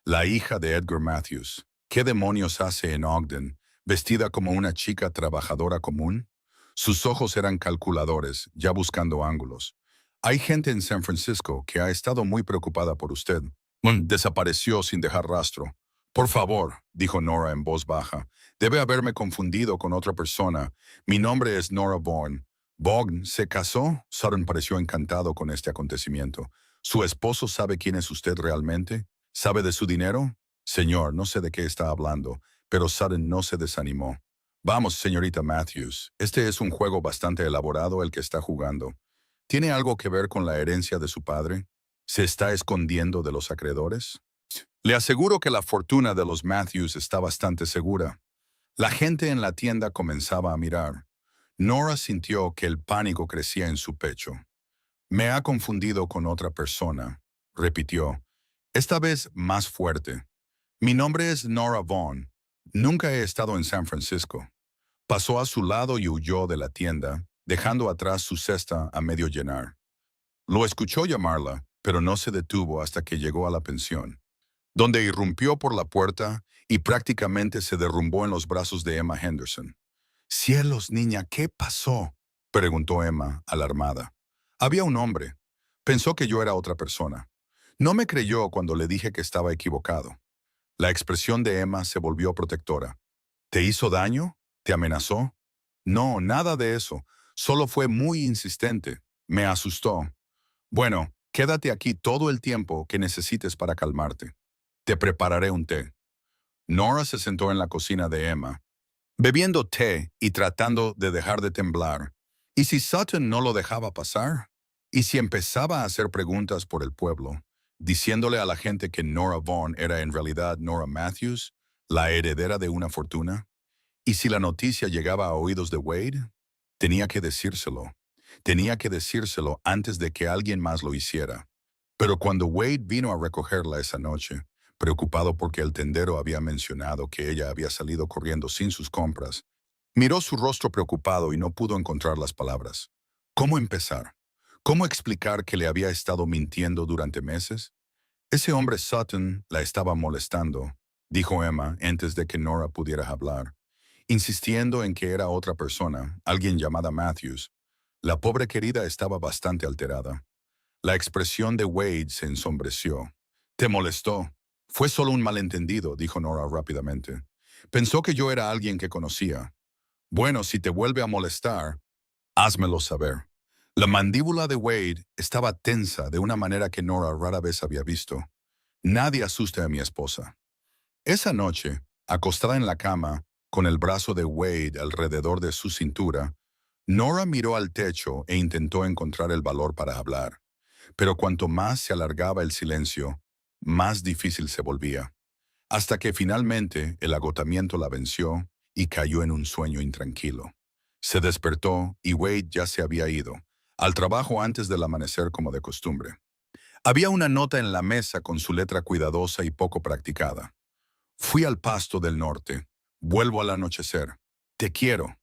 La hija de Edgar Matthews. ¿Qué demonios hace en Ogden, vestida como una chica trabajadora común? Sus ojos eran calculadores, ya buscando ángulos. Hay gente en San Francisco que ha estado muy preocupada por usted. Desapareció sin dejar rastro. Por favor, dijo Nora en voz baja, debe haberme confundido con otra persona. Mi nombre es Nora Vaughn. ¿Vaughn se casó? Sutton pareció encantado con este acontecimiento. ¿Su esposo sabe quién es usted realmente? ¿Sabe de su dinero? Señor, no sé de qué está hablando, pero Sutton no se desanimó. Vamos, señorita Matthews, este es un juego bastante elaborado el que está jugando. ¿Tiene algo que ver con la herencia de su padre? ¿Se está escondiendo de los acreedores? Le aseguro que la fortuna de los Matthews está bastante segura. La gente en la tienda comenzaba a mirar. Nora sintió que el pánico crecía en su pecho. Me ha confundido con otra persona, repitió, esta vez más fuerte. Mi nombre es Nora Vaughn. Nunca he estado en San Francisco. Pasó a su lado y huyó de la tienda, dejando atrás su cesta a medio llenar. Lo escuchó llamarla, pero no se detuvo hasta que llegó a la pensión, donde irrumpió por la puerta y prácticamente se derrumbó en los brazos de Emma Henderson. «Cielos, niña, ¿qué pasó?», preguntó Emma, alarmada. Había un hombre. Pensó que yo era otra persona. No me creyó cuando le dije que estaba equivocado. La expresión de Emma se volvió protectora. «¿Te hizo daño? ¿Te amenazó?» «No, nada de eso. Solo fue muy insistente. Me asustó. Bueno, quédate aquí todo el tiempo que necesites para calmarte. Te prepararé un té». Nora se sentó en la cocina de Emma, bebiendo té y tratando de dejar de temblar. ¿Y si Sutton no lo dejaba pasar? ¿Y si empezaba a hacer preguntas por el pueblo, diciéndole a la gente que Nora Vaughn era en realidad Nora Matthews, la heredera de una fortuna? ¿Y si la noticia llegaba a oídos de Wade? Tenía que decírselo. Tenía que decírselo antes de que alguien más lo hiciera. Pero cuando Wade vino a recogerla esa noche, preocupado porque el tendero había mencionado que ella había salido corriendo sin sus compras, miró su rostro preocupado y no pudo encontrar las palabras. ¿Cómo empezar? ¿Cómo explicar que le había estado mintiendo durante meses? Ese hombre Sutton la estaba molestando, dijo Emma antes de que Nora pudiera hablar, insistiendo en que era otra persona, alguien llamada Matthews. La pobre querida estaba bastante alterada. La expresión de Wade se ensombreció. «¿Te molestó?» «Fue solo un malentendido», dijo Nora rápidamente. «Pensó que yo era alguien que conocía». «Bueno, si te vuelve a molestar, házmelo saber». La mandíbula de Wade estaba tensa de una manera que Nora rara vez había visto. Nadie asuste a mi esposa. Esa noche, acostada en la cama, con el brazo de Wade alrededor de su cintura, Nora miró al techo e intentó encontrar el valor para hablar. Pero cuanto más se alargaba el silencio, más difícil se volvía, hasta que finalmente el agotamiento la venció y cayó en un sueño intranquilo. Se despertó y Wade ya se había ido, al trabajo antes del amanecer como de costumbre. Había una nota en la mesa con su letra cuidadosa y poco practicada. Fui al pasto del norte. Vuelvo al anochecer. Te quiero.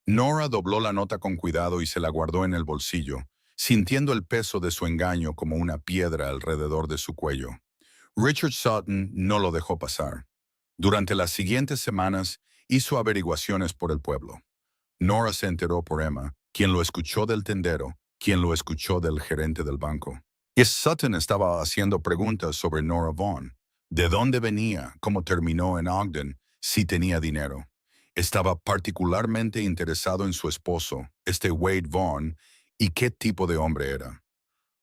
Nora dobló la nota con cuidado y se la guardó en el bolsillo, sintiendo el peso de su engaño como una piedra alrededor de su cuello. Richard Sutton no lo dejó pasar. Durante las siguientes semanas hizo averiguaciones por el pueblo. Nora se enteró por Emma, quien lo escuchó del tendero, quien lo escuchó del gerente del banco. Y Sutton estaba haciendo preguntas sobre Nora Vaughn. ¿De dónde venía? ¿Cómo terminó en Ogden? Si tenía dinero. Estaba particularmente interesado en su esposo, Wade Vaughn, y qué tipo de hombre era.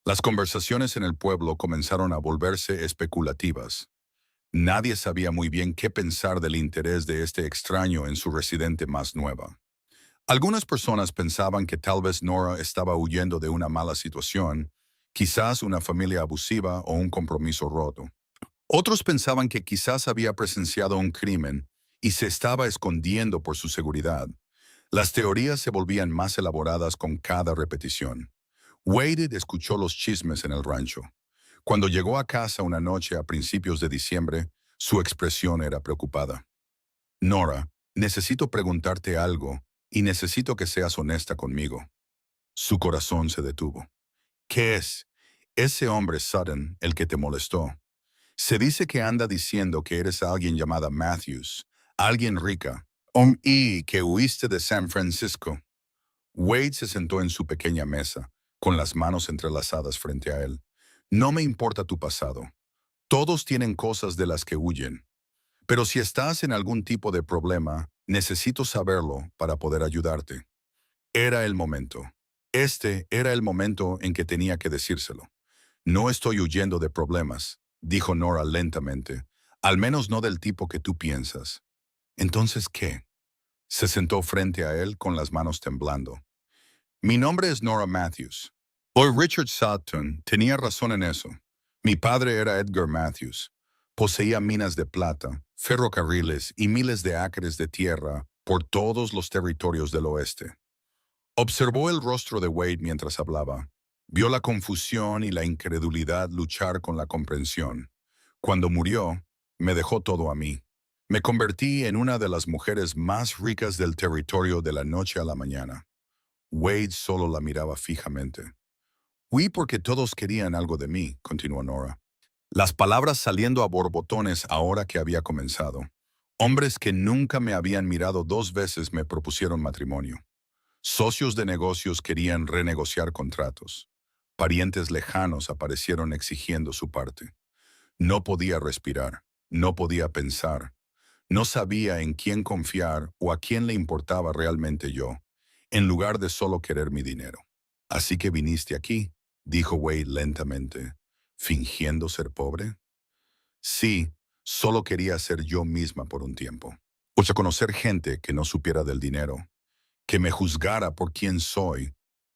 Las conversaciones en el pueblo comenzaron a volverse especulativas. Nadie sabía muy bien qué pensar del interés de este extraño en su residente más nueva. Algunas personas pensaban que tal vez Nora estaba huyendo de una mala situación, quizás una familia abusiva o un compromiso roto. Otros pensaban que quizás había presenciado un crimen y se estaba escondiendo por su seguridad. Las teorías se volvían más elaboradas con cada repetición. Wade escuchó los chismes en el rancho. Cuando llegó a casa una noche a principios de diciembre, su expresión era preocupada. Nora, necesito preguntarte algo y necesito que seas honesta conmigo. Su corazón se detuvo. ¿Qué es? Ese hombre Sutton, el que te molestó. Se dice que anda diciendo que eres alguien llamada Matthews, alguien rica, y que huiste de San Francisco. Wade se sentó en su pequeña mesa, con las manos entrelazadas frente a él. No me importa tu pasado. Todos tienen cosas de las que huyen. Pero si estás en algún tipo de problema, necesito saberlo para poder ayudarte. Era el momento. Este era el momento en que tenía que decírselo. No estoy huyendo de problemas, dijo Nora lentamente. Al menos no del tipo que tú piensas. ¿Entonces qué? Se sentó frente a él con las manos temblando. Mi nombre es Nora Matthews. Hoy Richard Sutton tenía razón en eso. Mi padre era Edgar Matthews. Poseía minas de plata, ferrocarriles y miles de acres de tierra por todos los territorios del oeste. Observó el rostro de Wade mientras hablaba. Vio la confusión y la incredulidad luchar con la comprensión. Cuando murió, me dejó todo a mí. Me convertí en una de las mujeres más ricas del territorio de la noche a la mañana. Wade solo la miraba fijamente. Huí porque todos querían algo de mí, continuó Nora. Las palabras saliendo a borbotones ahora que había comenzado. Hombres que nunca me habían mirado dos veces me propusieron matrimonio. Socios de negocios querían renegociar contratos. Parientes lejanos aparecieron exigiendo su parte. No podía respirar, no podía pensar. No sabía en quién confiar o a quién le importaba realmente yo, en lugar de solo querer mi dinero. Así que viniste aquí, dijo Wade lentamente, fingiendo ser pobre. Sí, solo quería ser yo misma por un tiempo. O sea, conocer gente que no supiera del dinero, que me juzgara por quién soy,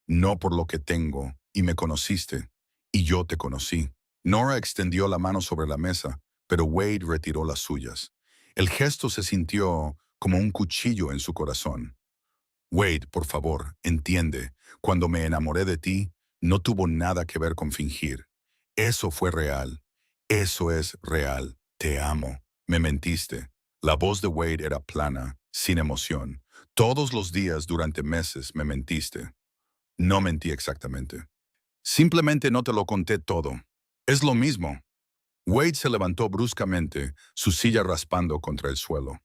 no por lo que tengo, y me conociste, y yo te conocí. Nora extendió la mano sobre la mesa, pero Wade retiró las suyas. El gesto se sintió como un cuchillo en su corazón. Wade, por favor, entiende, cuando me enamoré de ti, no tuvo nada que ver con fingir. Eso fue real. Eso es real. Te amo. Me mentiste. La voz de Wade era plana, sin emoción. Todos los días durante meses me mentiste. No mentí exactamente. Simplemente no te lo conté todo. Es lo mismo. Wade se levantó bruscamente, su silla raspando contra el suelo.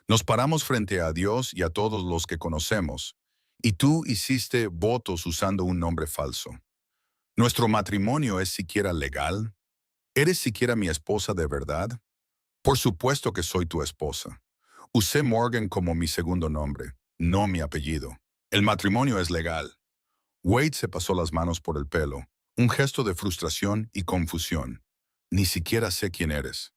Nos paramos frente a Dios y a todos los que conocemos, y tú hiciste votos usando un nombre falso. ¿Nuestro matrimonio es siquiera legal? ¿Eres siquiera mi esposa de verdad? Por supuesto que soy tu esposa. Usé Morgan como mi segundo nombre, no mi apellido. El matrimonio es legal. Wade se pasó las manos por el pelo, un gesto de frustración y confusión. Ni siquiera sé quién eres.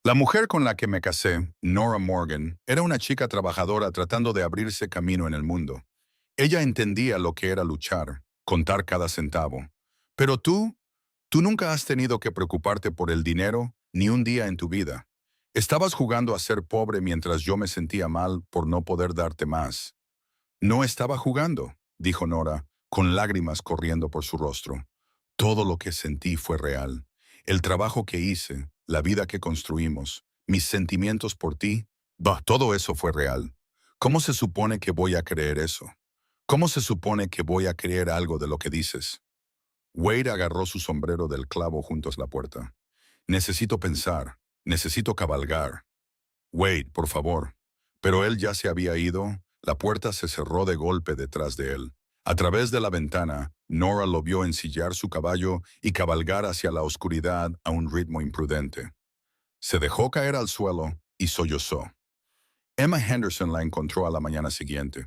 La mujer con la que me casé, Nora Morgan, era una chica trabajadora tratando de abrirse camino en el mundo. Ella entendía lo que era luchar, contar cada centavo. Pero tú nunca has tenido que preocuparte por el dinero ni un día en tu vida. Estabas jugando a ser pobre mientras yo me sentía mal por no poder darte más. No estaba jugando, dijo Nora, con lágrimas corriendo por su rostro. Todo lo que sentí fue real. El trabajo que hice, la vida que construimos, mis sentimientos por ti, todo eso fue real. ¿Cómo se supone que voy a creer eso? ¿Cómo se supone que voy a creer algo de lo que dices? Wade agarró su sombrero del clavo junto a la puerta. Necesito pensar, necesito cabalgar. Wade, por favor. Pero él ya se había ido, la puerta se cerró de golpe detrás de él. A través de la ventana, Nora lo vio ensillar su caballo y cabalgar hacia la oscuridad a un ritmo imprudente. Se dejó caer al suelo y sollozó. Emma Henderson la encontró a la mañana siguiente.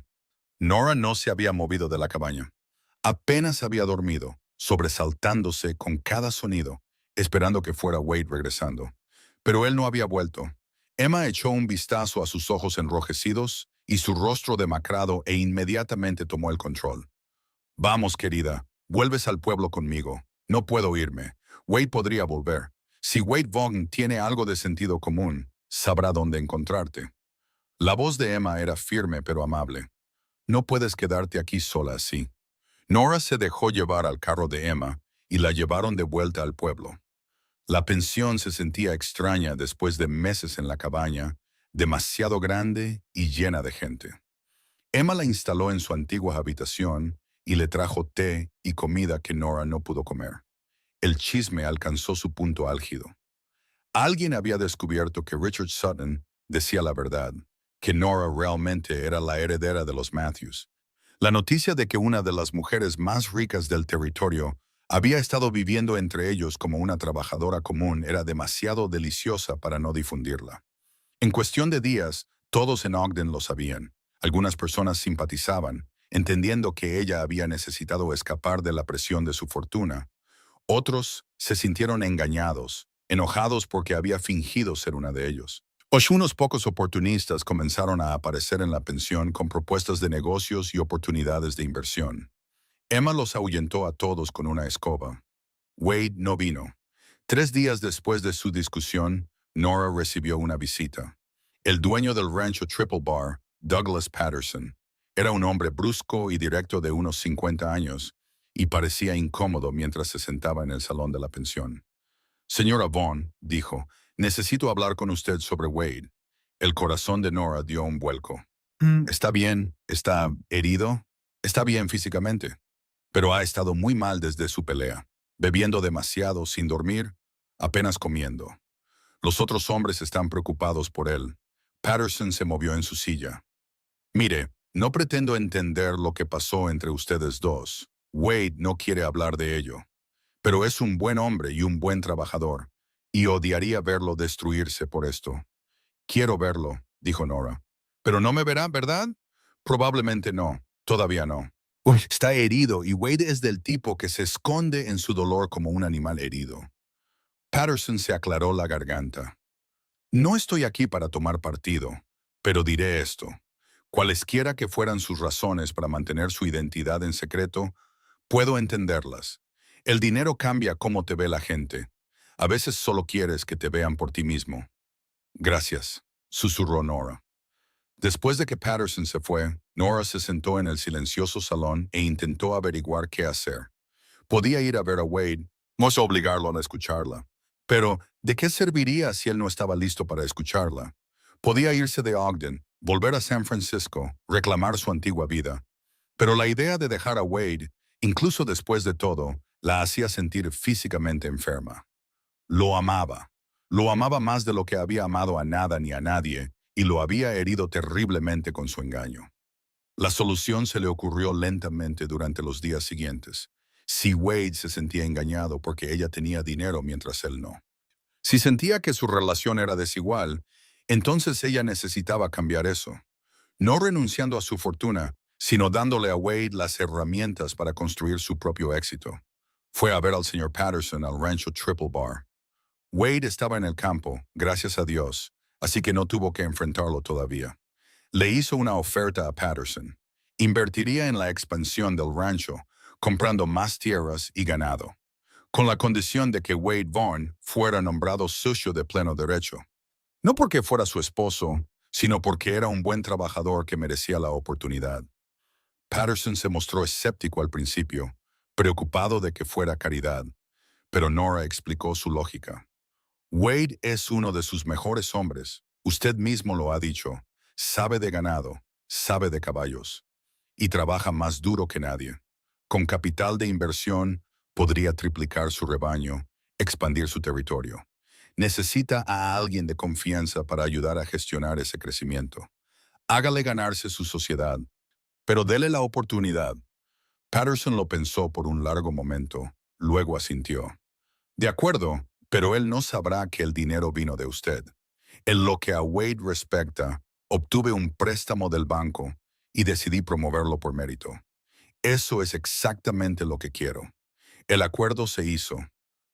Nora no se había movido de la cabaña. Apenas había dormido, sobresaltándose con cada sonido, esperando que fuera Wade regresando. Pero él no había vuelto. Emma echó un vistazo a sus ojos enrojecidos y su rostro demacrado e inmediatamente tomó el control. Vamos, querida, vuelves al pueblo conmigo. No puedo irme. Wade podría volver. Si Wade Vaughn tiene algo de sentido común, sabrá dónde encontrarte. La voz de Emma era firme pero amable. No puedes quedarte aquí sola así. Nora se dejó llevar al carro de Emma y la llevaron de vuelta al pueblo. La pensión se sentía extraña después de meses en la cabaña, demasiado grande y llena de gente. Emma la instaló en su antigua habitación y le trajo té y comida que Nora no pudo comer. El chisme alcanzó su punto álgido. Alguien había descubierto que Richard Sutton decía la verdad, que Nora realmente era la heredera de los Matthews. La noticia de que una de las mujeres más ricas del territorio había estado viviendo entre ellos como una trabajadora común era demasiado deliciosa para no difundirla. En cuestión de días, todos en Ogden lo sabían. Algunas personas simpatizaban, entendiendo que ella había necesitado escapar de la presión de su fortuna. Otros se sintieron engañados, enojados porque había fingido ser una de ellos. Unos pocos oportunistas comenzaron a aparecer en la pensión con propuestas de negocios y oportunidades de inversión. Emma los ahuyentó a todos con una escoba. Wade no vino. 3 días después de su discusión, Nora recibió una visita. El dueño del rancho Triple Bar, Douglas Patterson, era un hombre brusco y directo de unos 50 años y parecía incómodo mientras se sentaba en el salón de la pensión. Señora Vaughn, dijo, necesito hablar con usted sobre Wade. El corazón de Nora dio un vuelco. ¿Está bien? ¿Está herido? Está bien físicamente, pero ha estado muy mal desde su pelea, bebiendo demasiado, sin dormir, apenas comiendo. Los otros hombres están preocupados por él. Patterson se movió en su silla. Mire, no pretendo entender lo que pasó entre ustedes dos. Wade no quiere hablar de ello. Pero es un buen hombre y un buen trabajador, y odiaría verlo destruirse por esto. Quiero verlo, dijo Nora. Pero no me verá, ¿verdad? Probablemente no, todavía no. Está herido y Wade es del tipo que se esconde en su dolor como un animal herido. Patterson se aclaró la garganta. No estoy aquí para tomar partido, pero diré esto. Cualesquiera que fueran sus razones para mantener su identidad en secreto, puedo entenderlas. El dinero cambia cómo te ve la gente. A veces solo quieres que te vean por ti mismo. Gracias, susurró Nora. Después de que Patterson se fue, Nora se sentó en el silencioso salón e intentó averiguar qué hacer. Podía ir a ver a Wade, no obligarlo a escucharla. Pero, ¿de qué serviría si él no estaba listo para escucharla? Podía irse de Ogden, volver a San Francisco, reclamar su antigua vida. Pero la idea de dejar a Wade, incluso después de todo, la hacía sentir físicamente enferma. Lo amaba. Lo amaba más de lo que había amado a nada ni a nadie, y lo había herido terriblemente con su engaño. La solución se le ocurrió lentamente durante los días siguientes. Si Wade se sentía engañado porque ella tenía dinero mientras él no. Si sentía que su relación era desigual, entonces ella necesitaba cambiar eso. No renunciando a su fortuna, sino dándole a Wade las herramientas para construir su propio éxito. Fue a ver al señor Patterson al rancho Triple Bar. Wade estaba en el campo, gracias a Dios, así que no tuvo que enfrentarlo todavía. Le hizo una oferta a Patterson. Invertiría en la expansión del rancho, comprando más tierras y ganado, con la condición de que Wade Vaughn fuera nombrado socio de pleno derecho. No porque fuera su esposo, sino porque era un buen trabajador que merecía la oportunidad. Patterson se mostró escéptico al principio, preocupado de que fuera caridad, pero Nora explicó su lógica. Wade es uno de sus mejores hombres, usted mismo lo ha dicho, sabe de ganado, sabe de caballos, y trabaja más duro que nadie. Con capital de inversión, podría triplicar su rebaño, expandir su territorio. Necesita a alguien de confianza para ayudar a gestionar ese crecimiento. Hágale ganarse su sociedad, pero dele la oportunidad. Patterson lo pensó por un largo momento, luego asintió. De acuerdo, pero él no sabrá que el dinero vino de usted. En lo que a Wade respecta, obtuve un préstamo del banco y decidí promoverlo por mérito. Eso es exactamente lo que quiero. El acuerdo se hizo.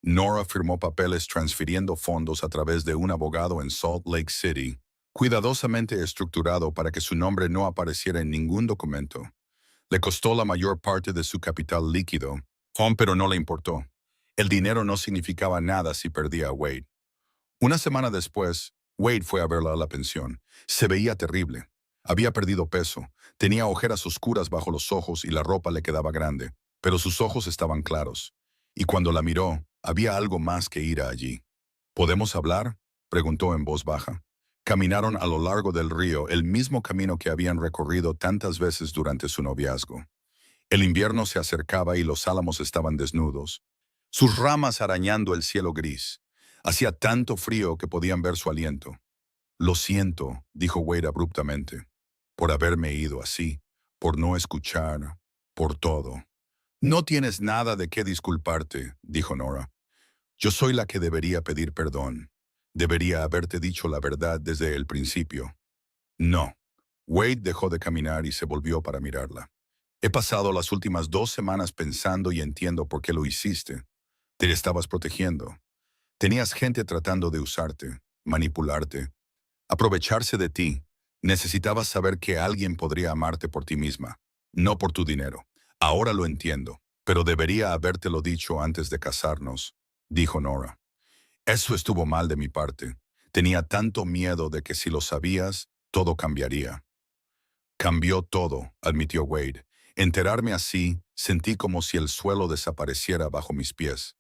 Nora firmó papeles transfiriendo fondos a través de un abogado en Salt Lake City, cuidadosamente estructurado para que su nombre no apareciera en ningún documento. Le costó la mayor parte de su capital líquido, pero no le importó. El dinero no significaba nada si perdía a Wade. Una semana después, Wade fue a verla a la pensión. Se veía terrible. Había perdido peso, tenía ojeras oscuras bajo los ojos y la ropa le quedaba grande, pero sus ojos estaban claros. Y cuando la miró, había algo más que ir allí. ¿Podemos hablar?, preguntó en voz baja. Caminaron a lo largo del río, el mismo camino que habían recorrido tantas veces durante su noviazgo. El invierno se acercaba y los álamos estaban desnudos, sus ramas arañando el cielo gris. Hacía tanto frío que podían ver su aliento. Lo siento, dijo Wade abruptamente, por haberme ido así, por no escuchar, por todo. No tienes nada de qué disculparte, dijo Nora. Yo soy la que debería pedir perdón. Debería haberte dicho la verdad desde el principio. No. Wade dejó de caminar y se volvió para mirarla. He pasado las últimas 2 semanas pensando y entiendo por qué lo hiciste. Te estabas protegiendo. Tenías gente tratando de usarte, manipularte, aprovecharse de ti. Necesitabas saber que alguien podría amarte por ti misma, no por tu dinero. Ahora lo entiendo, pero debería habértelo dicho antes de casarnos, dijo Nora. Eso estuvo mal de mi parte. Tenía tanto miedo de que si lo sabías, todo cambiaría. Cambió todo, admitió Wade. Enterarme así, sentí como si el suelo desapareciera bajo mis pies,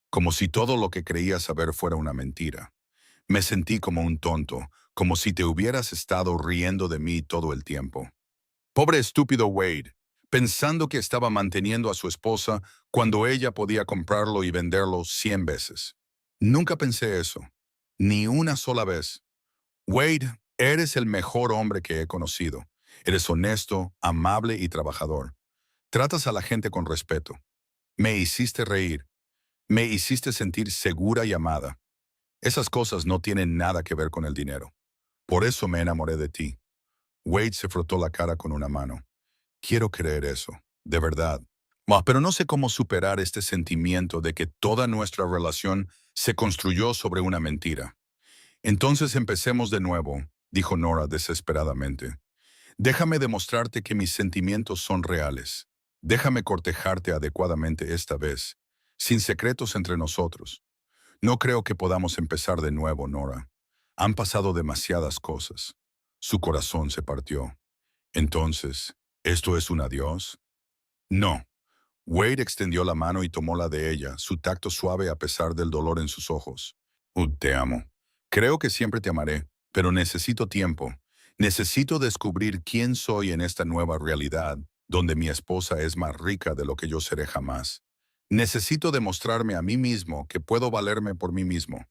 como si todo lo que creía saber fuera una mentira. Me sentí como un tonto, como si te hubieras estado riendo de mí todo el tiempo. Pobre estúpido Wade, pensando que estaba manteniendo a su esposa cuando ella podía comprarlo y venderlo 100 veces. Nunca pensé eso, ni una sola vez. Wade, eres el mejor hombre que he conocido. Eres honesto, amable y trabajador. Tratas a la gente con respeto. Me hiciste reír. Me hiciste sentir segura y amada. Esas cosas no tienen nada que ver con el dinero. Por eso me enamoré de ti. Wade se frotó la cara con una mano. Quiero creer eso, de verdad. Pero no sé cómo superar este sentimiento de que toda nuestra relación se construyó sobre una mentira. Entonces empecemos de nuevo, dijo Nora desesperadamente. Déjame demostrarte que mis sentimientos son reales. Déjame cortejarte adecuadamente esta vez, sin secretos entre nosotros. No creo que podamos empezar de nuevo, Nora. Han pasado demasiadas cosas. Su corazón se partió. Entonces, ¿esto es un adiós? No. Wade extendió la mano y tomó la de ella, su tacto suave a pesar del dolor en sus ojos. Te amo. Creo que siempre te amaré, pero necesito tiempo. Necesito descubrir quién soy en esta nueva realidad, donde mi esposa es más rica de lo que yo seré jamás. Necesito demostrarme a mí mismo que puedo valerme por mí mismo,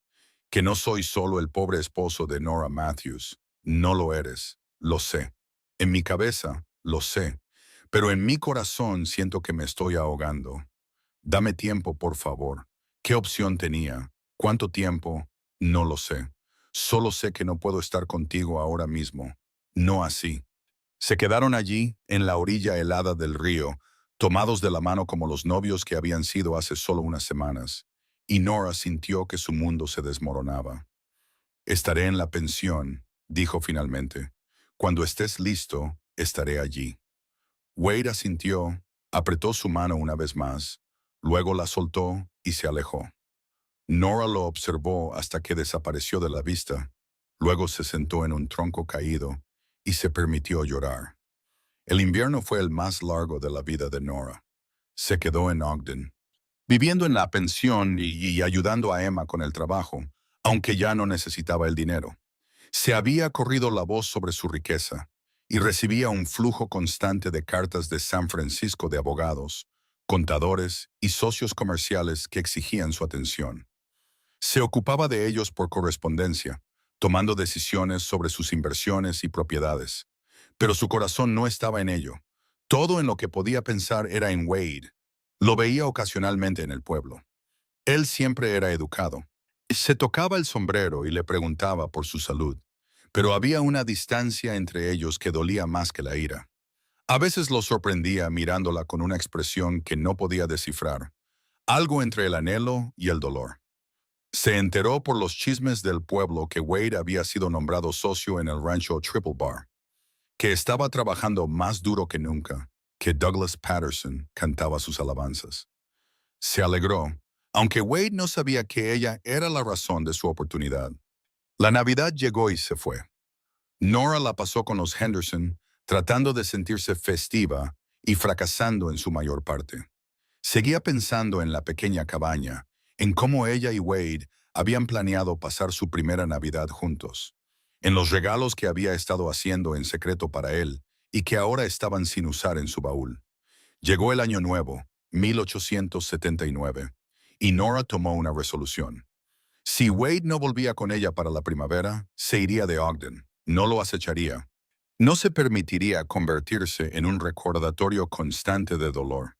que no soy solo el pobre esposo de Nora Matthews. No lo eres, lo sé. En mi cabeza, lo sé, pero en mi corazón siento que me estoy ahogando. Dame tiempo, por favor. ¿Qué opción tenía? ¿Cuánto tiempo? No lo sé. Solo sé que no puedo estar contigo ahora mismo. No así. Se quedaron allí, en la orilla helada del río, tomados de la mano como los novios que habían sido hace solo unas semanas, y Nora sintió que su mundo se desmoronaba. Estaré en la pensión, dijo finalmente. Cuando estés listo, estaré allí. Wade asintió, apretó su mano una vez más, luego la soltó y se alejó. Nora lo observó hasta que desapareció de la vista. Luego se sentó en un tronco caído y se permitió llorar. El invierno fue el más largo de la vida de Nora. Se quedó en Ogden, viviendo en la pensión y ayudando a Emma con el trabajo, aunque ya no necesitaba el dinero. Se había corrido la voz sobre su riqueza y recibía un flujo constante de cartas de San Francisco de abogados, contadores y socios comerciales que exigían su atención. Se ocupaba de ellos por correspondencia, tomando decisiones sobre sus inversiones y propiedades. Pero su corazón no estaba en ello. Todo en lo que podía pensar era en Wade. Lo veía ocasionalmente en el pueblo. Él siempre era educado. Se tocaba el sombrero y le preguntaba por su salud, pero había una distancia entre ellos que dolía más que la ira. A veces lo sorprendía mirándola con una expresión que no podía descifrar, algo entre el anhelo y el dolor. Se enteró por los chismes del pueblo que Wade había sido nombrado socio en el rancho Triple Bar, que estaba trabajando más duro que nunca, que Douglas Patterson cantaba sus alabanzas. Se alegró, aunque Wade no sabía que ella era la razón de su oportunidad. La Navidad llegó y se fue. Nora la pasó con los Henderson, tratando de sentirse festiva y fracasando en su mayor parte. Seguía pensando en la pequeña cabaña, en cómo ella y Wade habían planeado pasar su primera Navidad juntos, en los regalos que había estado haciendo en secreto para él y que ahora estaban sin usar en su baúl. Llegó el año nuevo, 1879, y Nora tomó una resolución. Si Wade no volvía con ella para la primavera, se iría de Ogden, no lo acecharía. No se permitiría convertirse en un recordatorio constante de dolor.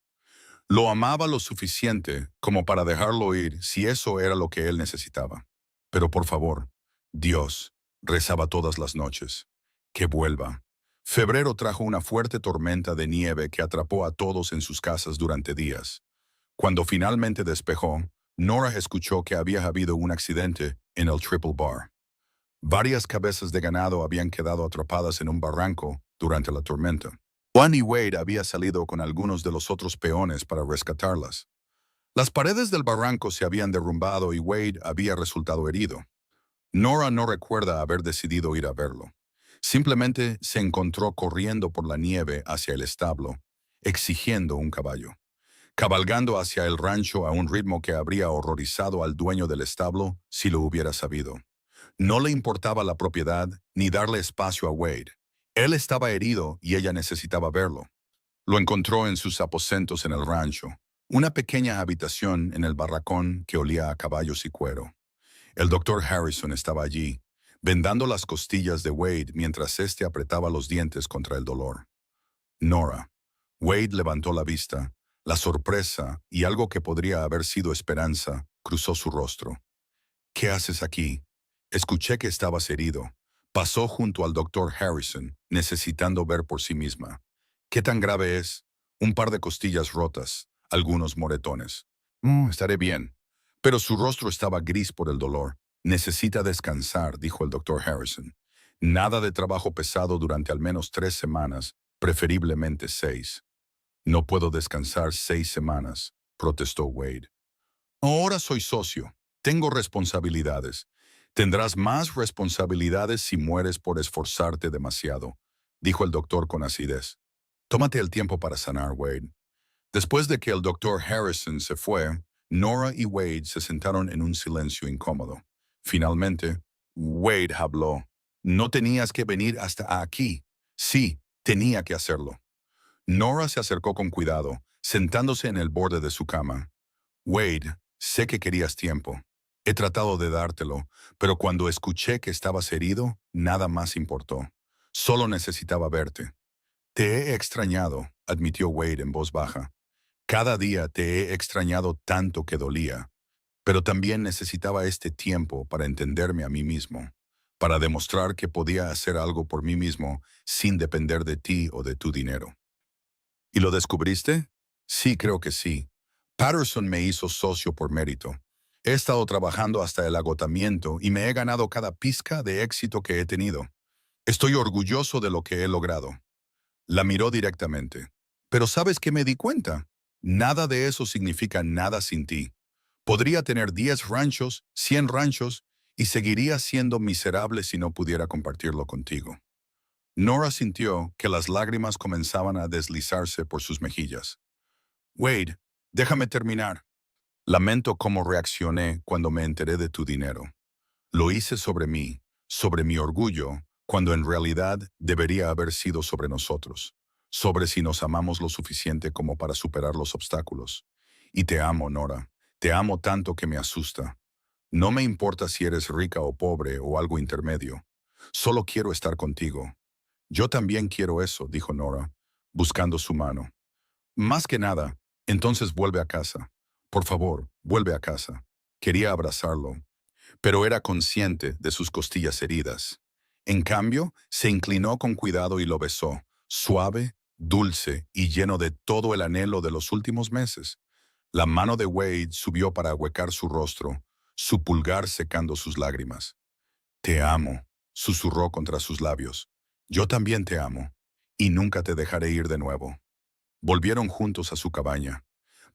Lo amaba lo suficiente como para dejarlo ir si eso era lo que él necesitaba. Pero por favor, Dios, rezaba todas las noches, que vuelva. Febrero trajo una fuerte tormenta de nieve que atrapó a todos en sus casas durante días. Cuando finalmente despejó, Nora escuchó que había habido un accidente en el Triple Bar. Varias cabezas de ganado habían quedado atrapadas en un barranco durante la tormenta. Juan y Wade habían salido con algunos de los otros peones para rescatarlas. Las paredes del barranco se habían derrumbado y Wade había resultado herido. Nora no recuerda haber decidido ir a verlo. Simplemente se encontró corriendo por la nieve hacia el establo, exigiendo un caballo, cabalgando hacia el rancho a un ritmo que habría horrorizado al dueño del establo si lo hubiera sabido. No le importaba la propiedad ni darle espacio a Wade. Él estaba herido y ella necesitaba verlo. Lo encontró en sus aposentos en el rancho, una pequeña habitación en el barracón que olía a caballos y cuero. El doctor Harrison estaba allí, vendando las costillas de Wade mientras éste apretaba los dientes contra el dolor. Nora. Wade levantó la vista. La sorpresa y algo que podría haber sido esperanza cruzó su rostro. ¿Qué haces aquí? Escuché que estabas herido. Pasó junto al doctor Harrison, necesitando ver por sí misma. ¿Qué tan grave es? Un par de costillas rotas, algunos moretones. Estaré bien. Pero su rostro estaba gris por el dolor. Necesita descansar, dijo el doctor Harrison. Nada de trabajo pesado durante al menos 3 semanas, preferiblemente 6. No puedo descansar 6 semanas, protestó Wade. Ahora soy socio. Tengo responsabilidades. Tendrás más responsabilidades si mueres por esforzarte demasiado, dijo el doctor con acidez. Tómate el tiempo para sanar, Wade. Después de que el doctor Harrison se fue, Nora y Wade se sentaron en un silencio incómodo. Finalmente, Wade habló. No tenías que venir hasta aquí. Sí, tenía que hacerlo. Nora se acercó con cuidado, sentándose en el borde de su cama. Wade, sé que querías tiempo. He tratado de dártelo, pero cuando escuché que estabas herido, nada más importó. Solo necesitaba verte. Te he extrañado, admitió Wade en voz baja. Cada día te he extrañado tanto que dolía, pero también necesitaba este tiempo para entenderme a mí mismo. para demostrar que podía hacer algo por mí mismo sin depender de ti o de tu dinero. ¿Y lo descubriste? Sí, creo que sí. Patterson me hizo socio por mérito. He estado trabajando hasta el agotamiento y me he ganado cada pizca de éxito que he tenido. Estoy orgulloso de lo que he logrado. La miró directamente. Pero ¿sabes qué me di cuenta? Nada de eso significa nada sin ti. Podría tener 10 ranchos, 100 ranchos, y seguiría siendo miserable si no pudiera compartirlo contigo. Nora sintió que las lágrimas comenzaban a deslizarse por sus mejillas. Wade, déjame terminar. Lamento cómo reaccioné cuando me enteré de tu dinero. Lo hice sobre mi orgullo, cuando en realidad debería haber sido sobre nosotros, sobre si nos amamos lo suficiente como para superar los obstáculos. Y te amo, Nora. Te amo tanto que me asusta. No me importa si eres rica o pobre o algo intermedio. Solo quiero estar contigo. Yo también quiero eso, dijo Nora, buscando su mano. Más que nada, entonces vuelve a casa. Por favor, vuelve a casa. Quería abrazarlo, pero era consciente de sus costillas heridas. En cambio, se inclinó con cuidado y lo besó, suave, dulce y lleno de todo el anhelo de los últimos meses. La mano de Wade subió para ahuecar su rostro, su pulgar secando sus lágrimas. Te amo, susurró contra sus labios. Yo también te amo, y nunca te dejaré ir de nuevo. Volvieron juntos a su cabaña.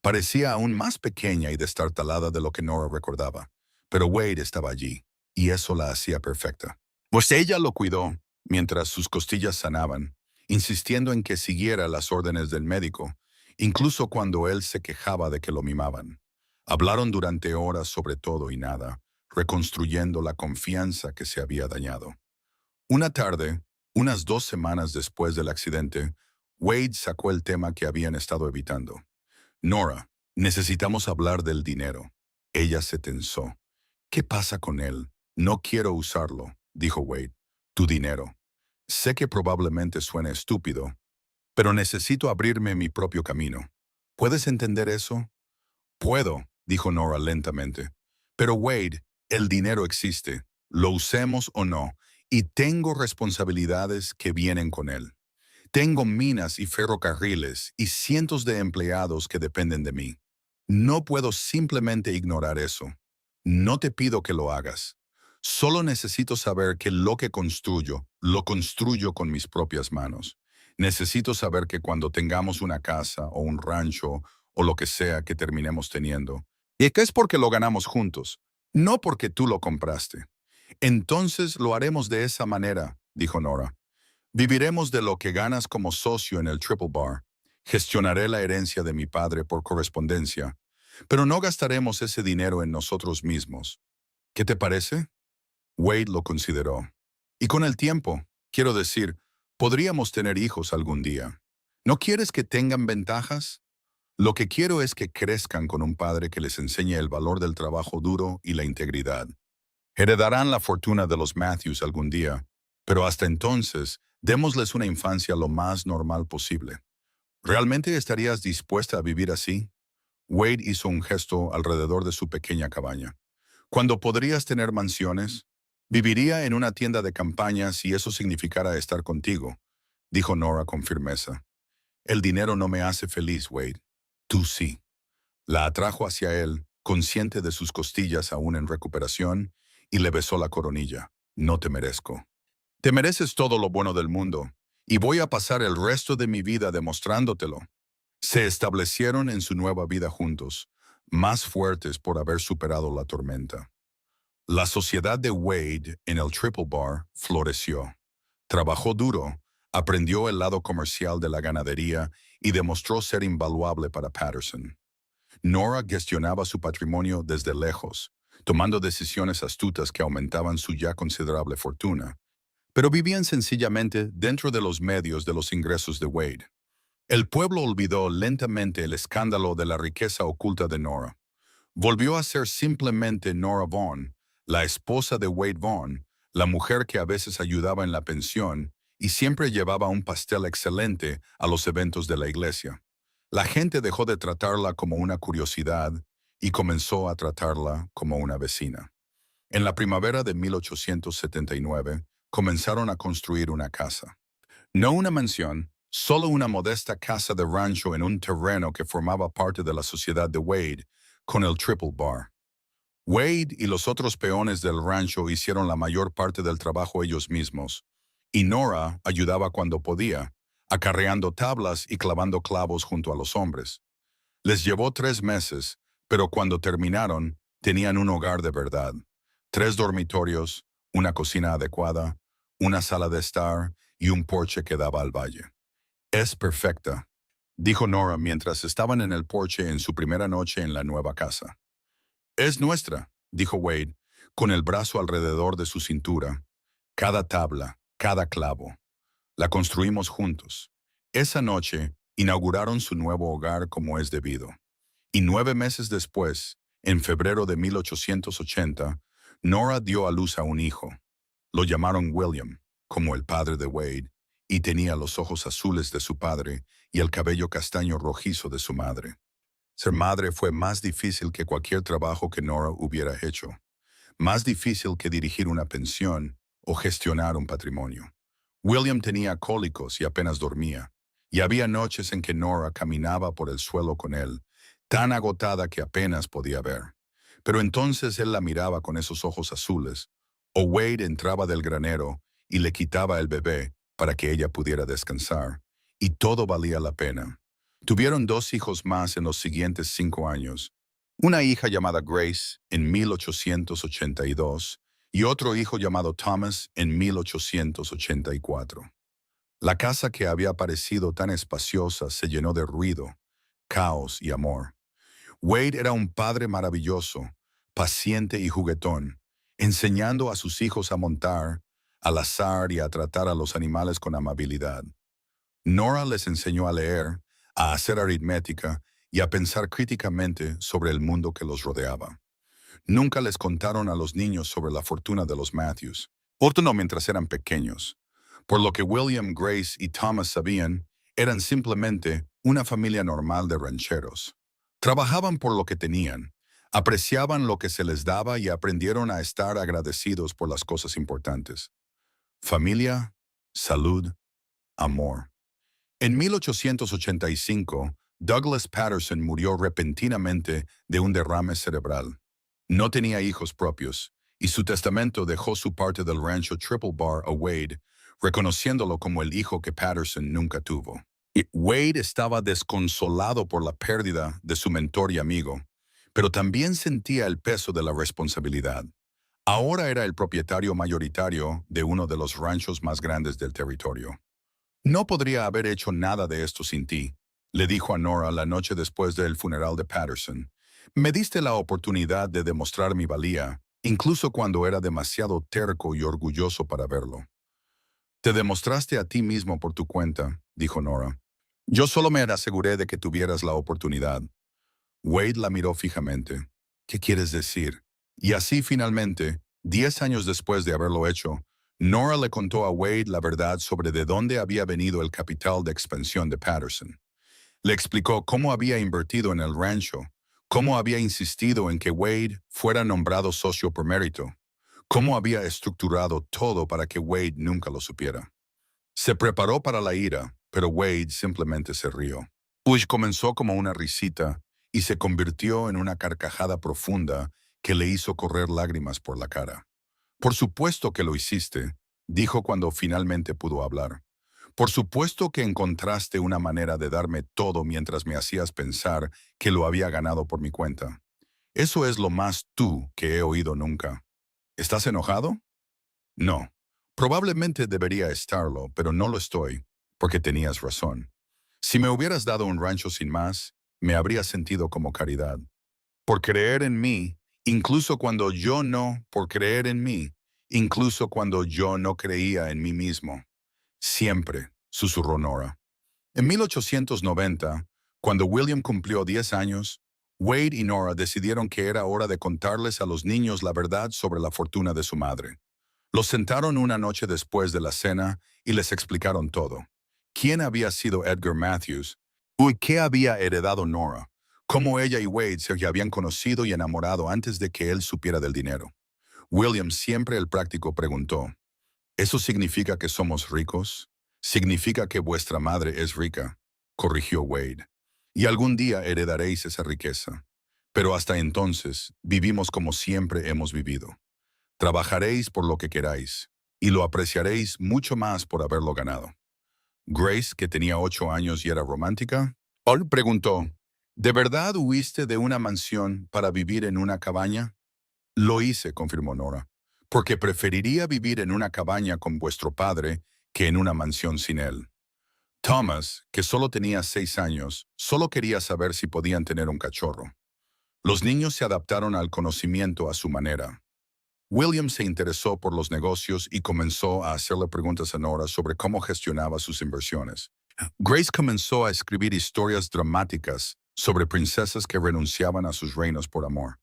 Parecía aún más pequeña y destartalada de lo que Nora recordaba, pero Wade estaba allí, y eso la hacía perfecta. Pues ella lo cuidó, mientras sus costillas sanaban, insistiendo en que siguiera las órdenes del médico, incluso cuando él se quejaba de que lo mimaban. Hablaron durante horas sobre todo y nada, reconstruyendo la confianza que se había dañado. Una tarde, unas 2 semanas después del accidente, Wade sacó el tema que habían estado evitando. Nora, necesitamos hablar del dinero. Ella se tensó. ¿Qué pasa con él? No quiero usarlo, dijo Wade. Tu dinero. Sé que probablemente suene estúpido, pero necesito abrirme mi propio camino. ¿Puedes entender eso? Puedo, dijo Nora lentamente. Pero Wade, el dinero existe, lo usemos o no, y tengo responsabilidades que vienen con él. Tengo minas y ferrocarriles y cientos de empleados que dependen de mí. No puedo simplemente ignorar eso. No te pido que lo hagas. Solo necesito saber que lo que construyo, lo construyo con mis propias manos. Necesito saber que cuando tengamos una casa o un rancho o lo que sea que terminemos teniendo, y que es porque lo ganamos juntos, no porque tú lo compraste. Entonces lo haremos de esa manera, dijo Nora. Viviremos de lo que ganas como socio en el Triple Bar. Gestionaré la herencia de mi padre por correspondencia, pero no gastaremos ese dinero en nosotros mismos. ¿Qué te parece? Wade lo consideró. Y con el tiempo, quiero decir, podríamos tener hijos algún día. ¿No quieres que tengan ventajas? Lo que quiero es que crezcan con un padre que les enseñe el valor del trabajo duro y la integridad. Heredarán la fortuna de los Matthews algún día, pero hasta entonces, démosles una infancia lo más normal posible. ¿Realmente estarías dispuesta a vivir así? Wade hizo un gesto alrededor de su pequeña cabaña. ¿Cuándo podrías tener mansiones? Viviría en una tienda de campaña si eso significara estar contigo, dijo Nora con firmeza. El dinero no me hace feliz, Wade. Tú sí. La atrajo hacia él, consciente de sus costillas aún en recuperación, y le besó la coronilla. No te merezco. Te mereces todo lo bueno del mundo, y voy a pasar el resto de mi vida demostrándotelo. Se establecieron en su nueva vida juntos, más fuertes por haber superado la tormenta. La sociedad de Wade en el Triple Bar floreció. Trabajó duro, aprendió el lado comercial de la ganadería y demostró ser invaluable para Patterson. Nora gestionaba su patrimonio desde lejos, tomando decisiones astutas que aumentaban su ya considerable fortuna, pero vivían sencillamente dentro de los medios de los ingresos de Wade. El pueblo olvidó lentamente el escándalo de la riqueza oculta de Nora. Volvió a ser simplemente Nora Vaughn, la esposa de Wade Vaughn, la mujer que a veces ayudaba en la pensión y siempre llevaba un pastel excelente a los eventos de la iglesia. La gente dejó de tratarla como una curiosidad y comenzó a tratarla como una vecina. En la primavera de 1879, comenzaron a construir una casa. No una mansión, solo una modesta casa de rancho en un terreno que formaba parte de la sociedad de Wade, con el Triple Bar. Wade y los otros peones del rancho hicieron la mayor parte del trabajo ellos mismos, y Nora ayudaba cuando podía, acarreando tablas y clavando clavos junto a los hombres. Les llevó 3 meses, pero cuando terminaron, tenían un hogar de verdad. 3 dormitorios, una cocina adecuada, una sala de estar y un porche que daba al valle. Es perfecta, dijo Nora mientras estaban en el porche en su primera noche en la nueva casa. Es nuestra, dijo Wade, con el brazo alrededor de su cintura. Cada tabla, cada clavo. La construimos juntos. Esa noche, inauguraron su nuevo hogar como es debido. Y 9 meses después, en febrero de 1880, Nora dio a luz a un hijo. Lo llamaron William, como el padre de Wade, y tenía los ojos azules de su padre y el cabello castaño rojizo de su madre. Ser madre fue más difícil que cualquier trabajo que Nora hubiera hecho, más difícil que dirigir una pensión o gestionar un patrimonio. William tenía cólicos y apenas dormía, y había noches en que Nora caminaba por el suelo con él, tan agotada que apenas podía ver. Pero entonces él la miraba con esos ojos azules, o Wade entraba del granero y le quitaba el bebé para que ella pudiera descansar, y todo valía la pena. Tuvieron 2 hijos más en los siguientes 5 años, una hija llamada Grace en 1882 y otro hijo llamado Thomas en 1884. La casa que había parecido tan espaciosa se llenó de ruido, caos y amor. Wade era un padre maravilloso, paciente y juguetón, enseñando a sus hijos a montar, al azar y a tratar a los animales con amabilidad. Nora les enseñó a leer, a hacer aritmética y a pensar críticamente sobre el mundo que los rodeaba. Nunca les contaron a los niños sobre la fortuna de los Matthews, no mientras eran pequeños. Por lo que William, Grace y Thomas sabían, eran simplemente una familia normal de rancheros. Trabajaban por lo que tenían, apreciaban lo que se les daba y aprendieron a estar agradecidos por las cosas importantes. Familia, salud, amor. En 1885, Douglas Patterson murió repentinamente de un derrame cerebral. No tenía hijos propios, y su testamento dejó su parte del rancho Triple Bar a Wade, reconociéndolo como el hijo que Patterson nunca tuvo. Y Wade estaba desconsolado por la pérdida de su mentor y amigo, pero también sentía el peso de la responsabilidad. Ahora era el propietario mayoritario de uno de los ranchos más grandes del territorio. No podría haber hecho nada de esto sin ti, le dijo a Nora la noche después del funeral de Patterson. Me diste la oportunidad de demostrar mi valía, incluso cuando era demasiado terco y orgulloso para verlo. Te demostraste a ti mismo por tu cuenta, dijo Nora. Yo solo me aseguré de que tuvieras la oportunidad. Wade la miró fijamente. ¿Qué quieres decir? Y así finalmente, 10 años después de haberlo hecho, Nora le contó a Wade la verdad sobre de dónde había venido el capital de expansión de Patterson. Le explicó cómo había invertido en el rancho, cómo había insistido en que Wade fuera nombrado socio por mérito, cómo había estructurado todo para que Wade nunca lo supiera. Se preparó para la ira, pero Wade simplemente se rió. Comenzó como una risita y se convirtió en una carcajada profunda que le hizo correr lágrimas por la cara. Por supuesto que lo hiciste, dijo cuando finalmente pudo hablar. Por supuesto que encontraste una manera de darme todo mientras me hacías pensar que lo había ganado por mi cuenta. Eso es lo más tú que he oído nunca. ¿Estás enojado? No. Probablemente debería estarlo, pero no lo estoy, porque tenías razón. Si me hubieras dado un rancho sin más, me habría sentido como caridad. Por creer en mí, incluso cuando yo no, por creer en mí, incluso cuando yo no creía en mí mismo. Siempre, susurró Nora. En 1890, cuando William cumplió 10 años, Wade y Nora decidieron que era hora de contarles a los niños la verdad sobre la fortuna de su madre. Los sentaron una noche después de la cena y les explicaron todo. ¿Quién había sido Edgar Matthews? ¿Qué había heredado Nora? Cómo ella y Wade se habían conocido y enamorado antes de que él supiera del dinero. William, siempre el práctico, preguntó, ¿eso significa que somos ricos? Significa que vuestra madre es rica, corrigió Wade. Y algún día heredaréis esa riqueza. Pero hasta entonces, vivimos como siempre hemos vivido. Trabajaréis por lo que queráis, y lo apreciaréis mucho más por haberlo ganado. Grace, que tenía 8 años y era romántica, Paul preguntó, ¿de verdad huiste de una mansión para vivir en una cabaña? Lo hice, confirmó Nora, porque preferiría vivir en una cabaña con vuestro padre que en una mansión sin él. Thomas, que solo tenía 6 años, solo quería saber si podían tener un cachorro. Los niños se adaptaron al conocimiento a su manera. William se interesó por los negocios y comenzó a hacerle preguntas a Nora sobre cómo gestionaba sus inversiones. Grace comenzó a escribir historias dramáticas sobre princesas que renunciaban a sus reinos por amor.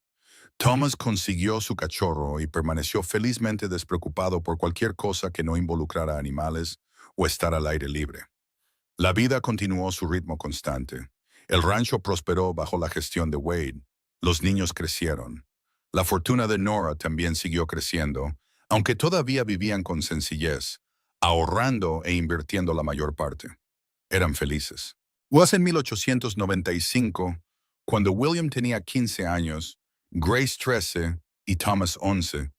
Thomas consiguió su cachorro y permaneció felizmente despreocupado por cualquier cosa que no involucrara animales o estar al aire libre. La vida continuó su ritmo constante. El rancho prosperó bajo la gestión de Wade. Los niños crecieron. La fortuna de Nora también siguió creciendo, aunque todavía vivían con sencillez, ahorrando e invirtiendo la mayor parte. Eran felices. Fue en 1895, cuando William tenía 15 años, Grace 13 y Thomas 11,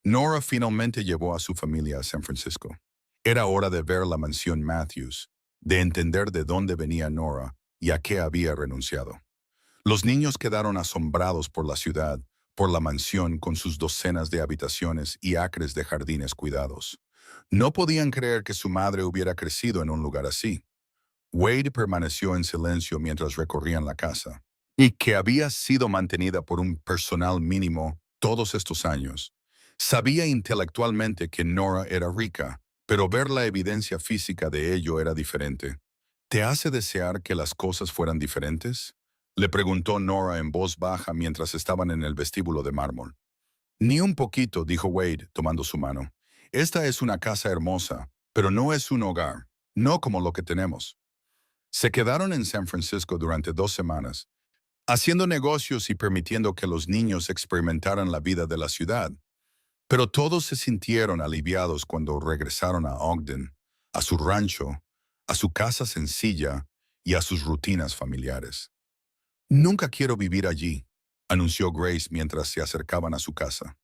Nora finalmente llevó a su familia a San Francisco. Era hora de ver la mansión Matthews, de entender de dónde venía Nora y a qué había renunciado. Los niños quedaron asombrados por la ciudad, por la mansión con sus docenas de habitaciones y acres de jardines cuidados. No podían creer que su madre hubiera crecido en un lugar así. Wade permaneció en silencio mientras recorrían la casa, y que había sido mantenida por un personal mínimo todos estos años. Sabía intelectualmente que Nora era rica, pero ver la evidencia física de ello era diferente. ¿Te hace desear que las cosas fueran diferentes? Le preguntó Nora en voz baja mientras estaban en el vestíbulo de mármol. Ni un poquito, dijo Wade, tomando su mano. Esta es una casa hermosa, pero no es un hogar, no como lo que tenemos. Se quedaron en San Francisco durante 2 semanas, haciendo negocios y permitiendo que los niños experimentaran la vida de la ciudad. Pero todos se sintieron aliviados cuando regresaron a Ogden, a su rancho, a su casa sencilla y a sus rutinas familiares. Nunca quiero vivir allí, anunció Grace mientras se acercaban a su casa.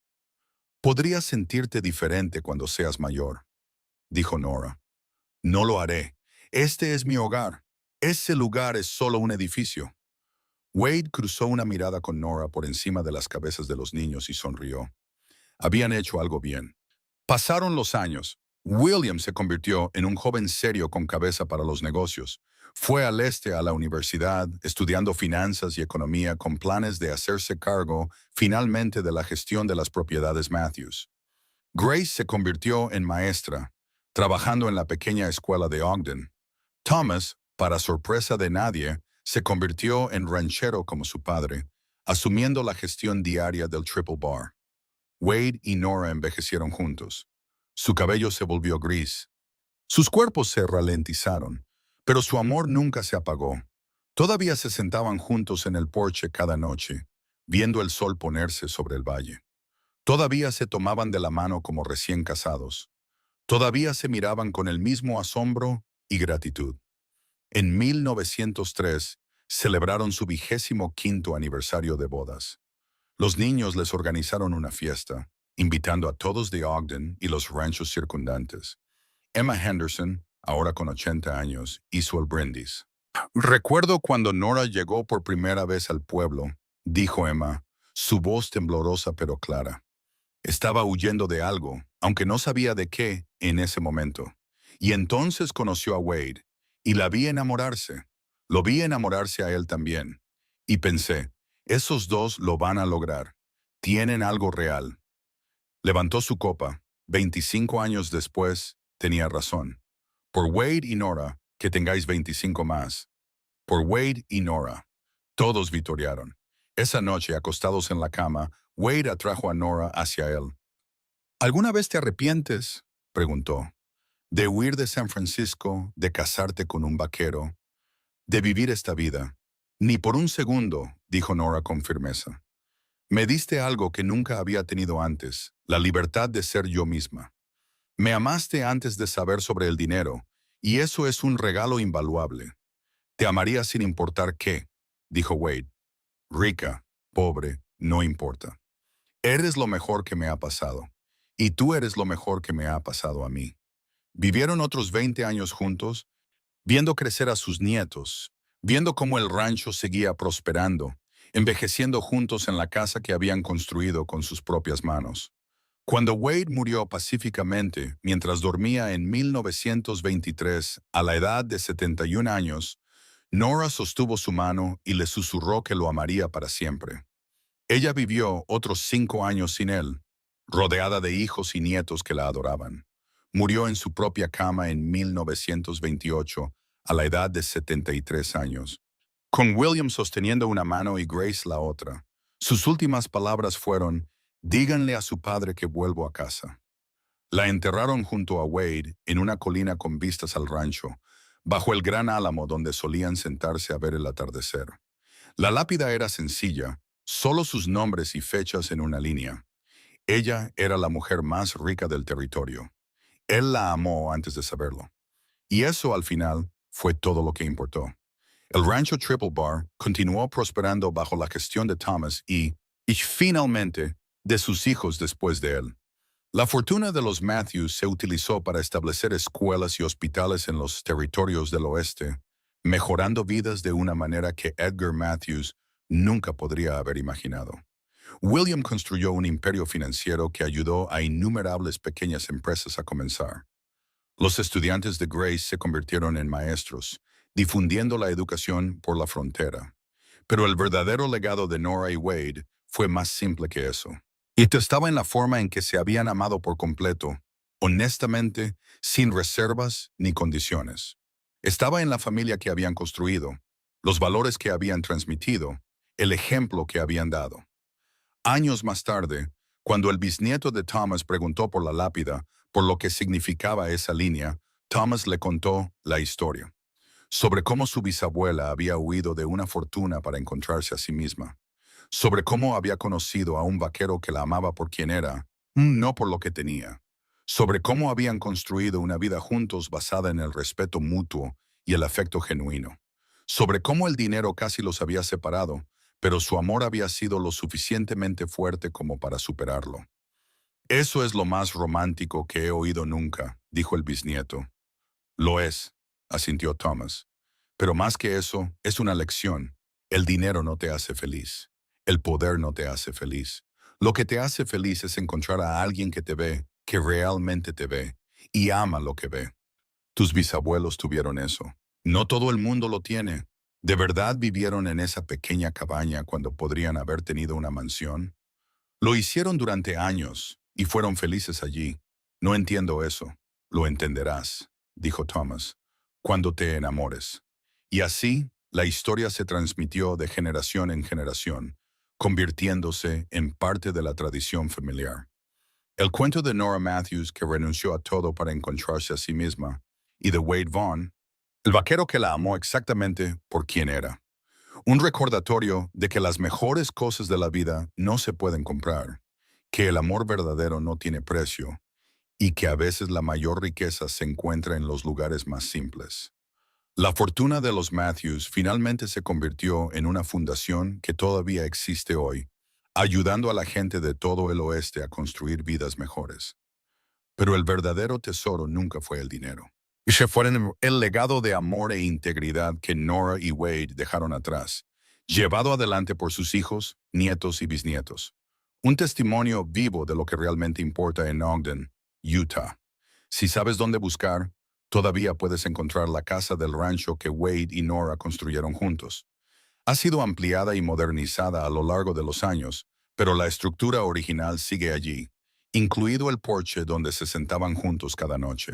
Podrías sentirte diferente cuando seas mayor, dijo Nora. No lo haré. Este es mi hogar. Ese lugar es solo un edificio. Wade cruzó una mirada con Nora por encima de las cabezas de los niños y sonrió. Habían hecho algo bien. Pasaron los años. William se convirtió en un joven serio con cabeza para los negocios. Fue al este a la universidad, estudiando finanzas y economía con planes de hacerse cargo finalmente de la gestión de las propiedades Matthews. Grace se convirtió en maestra, trabajando en la pequeña escuela de Ogden. Thomas, para sorpresa de nadie, se convirtió en ranchero como su padre, asumiendo la gestión diaria del Triple Bar. Wade y Nora envejecieron juntos. Su cabello se volvió gris. Sus cuerpos se ralentizaron, pero su amor nunca se apagó. Todavía se sentaban juntos en el porche cada noche, viendo el sol ponerse sobre el valle. Todavía se tomaban de la mano como recién casados. Todavía se miraban con el mismo asombro y gratitud. En 1903 celebraron su 25º aniversario de bodas. Los niños les organizaron una fiesta, invitando a todos de Ogden y los ranchos circundantes. Emma Henderson, ahora con 80 años, hizo el brindis. Recuerdo cuando Nora llegó por primera vez al pueblo, dijo Emma, su voz temblorosa pero clara. Estaba huyendo de algo, aunque no sabía de qué en ese momento. Y entonces conoció a Wade, y la vi enamorarse. Lo vi enamorarse a él también. Y pensé, esos dos lo van a lograr. Tienen algo real. Levantó su copa. 25 años después, tenía razón. Por Wade y Nora, que tengáis 25 más. Por Wade y Nora. Todos vitorearon. Esa noche, acostados en la cama, Wade atrajo a Nora hacia él. ¿Alguna vez te arrepientes?, preguntó. De huir de San Francisco, de casarte con un vaquero, de vivir esta vida. Ni por un segundo, dijo Nora con firmeza. Me diste algo que nunca había tenido antes, la libertad de ser yo misma. Me amaste antes de saber sobre el dinero, y eso es un regalo invaluable. Te amaría sin importar qué, dijo Wade. Rica, pobre, no importa. Eres lo mejor que me ha pasado, y tú eres lo mejor que me ha pasado a mí. Vivieron otros 20 años juntos, viendo crecer a sus nietos, viendo cómo el rancho seguía prosperando, envejeciendo juntos en la casa que habían construido con sus propias manos. Cuando Wade murió pacíficamente mientras dormía en 1923, a la edad de 71 años, Nora sostuvo su mano y le susurró que lo amaría para siempre. Ella vivió otros 5 años sin él, rodeada de hijos y nietos que la adoraban. Murió en su propia cama en 1928, a la edad de 73 años, con William sosteniendo una mano y Grace la otra. Sus últimas palabras fueron: díganle a su padre que vuelvo a casa. La enterraron junto a Wade en una colina con vistas al rancho, bajo el gran álamo donde solían sentarse a ver el atardecer. La lápida era sencilla, solo sus nombres y fechas en una línea. Ella era la mujer más rica del territorio. Él la amó antes de saberlo. Y eso, al final, fue todo lo que importó. El rancho Triple Bar continuó prosperando bajo la gestión de Thomas y finalmente, de sus hijos después de él. La fortuna de los Matthews se utilizó para establecer escuelas y hospitales en los territorios del oeste, mejorando vidas de una manera que Edgar Matthews nunca podría haber imaginado. William construyó un imperio financiero que ayudó a innumerables pequeñas empresas a comenzar. Los estudiantes de Grace se convirtieron en maestros, difundiendo la educación por la frontera. Pero el verdadero legado de Nora y Wade fue más simple que eso. Y estaba en la forma en que se habían amado por completo, honestamente, sin reservas ni condiciones. Estaba en la familia que habían construido, los valores que habían transmitido, el ejemplo que habían dado. Años más tarde, cuando el bisnieto de Thomas preguntó por la lápida, por lo que significaba esa línea, Thomas le contó la historia, sobre cómo su bisabuela había huido de una fortuna para encontrarse a sí misma, sobre cómo había conocido a un vaquero que la amaba por quien era, no por lo que tenía, sobre cómo habían construido una vida juntos basada en el respeto mutuo y el afecto genuino, sobre cómo el dinero casi los había separado, pero su amor había sido lo suficientemente fuerte como para superarlo. Eso es lo más romántico que he oído nunca, dijo el bisnieto. Lo es, asintió Thomas. Pero más que eso, es una lección. El dinero no te hace feliz. El poder no te hace feliz. Lo que te hace feliz es encontrar a alguien que te ve, que realmente te ve, y ama lo que ve. Tus bisabuelos tuvieron eso. No todo el mundo lo tiene. ¿De verdad vivieron en esa pequeña cabaña cuando podrían haber tenido una mansión? Lo hicieron durante años y fueron felices allí. No entiendo eso. Lo entenderás, dijo Thomas, cuando te enamores. Y así, la historia se transmitió de generación en generación, convirtiéndose en parte de la tradición familiar. El cuento de Nora Matthews, que renunció a todo para encontrarse a sí misma, y de Wade Vaughn, el vaquero que la amó exactamente por quien era. Un recordatorio de que las mejores cosas de la vida no se pueden comprar, que el amor verdadero no tiene precio y que a veces la mayor riqueza se encuentra en los lugares más simples. La fortuna de los Matthews finalmente se convirtió en una fundación que todavía existe hoy, ayudando a la gente de todo el oeste a construir vidas mejores. Pero el verdadero tesoro nunca fue el dinero. Y se fueron el legado de amor e integridad que Nora y Wade dejaron atrás, llevado adelante por sus hijos, nietos y bisnietos. Un testimonio vivo de lo que realmente importa en Ogden, Utah. Si sabes dónde buscar, todavía puedes encontrar la casa del rancho que Wade y Nora construyeron juntos. Ha sido ampliada y modernizada a lo largo de los años, pero la estructura original sigue allí, incluido el porche donde se sentaban juntos cada noche.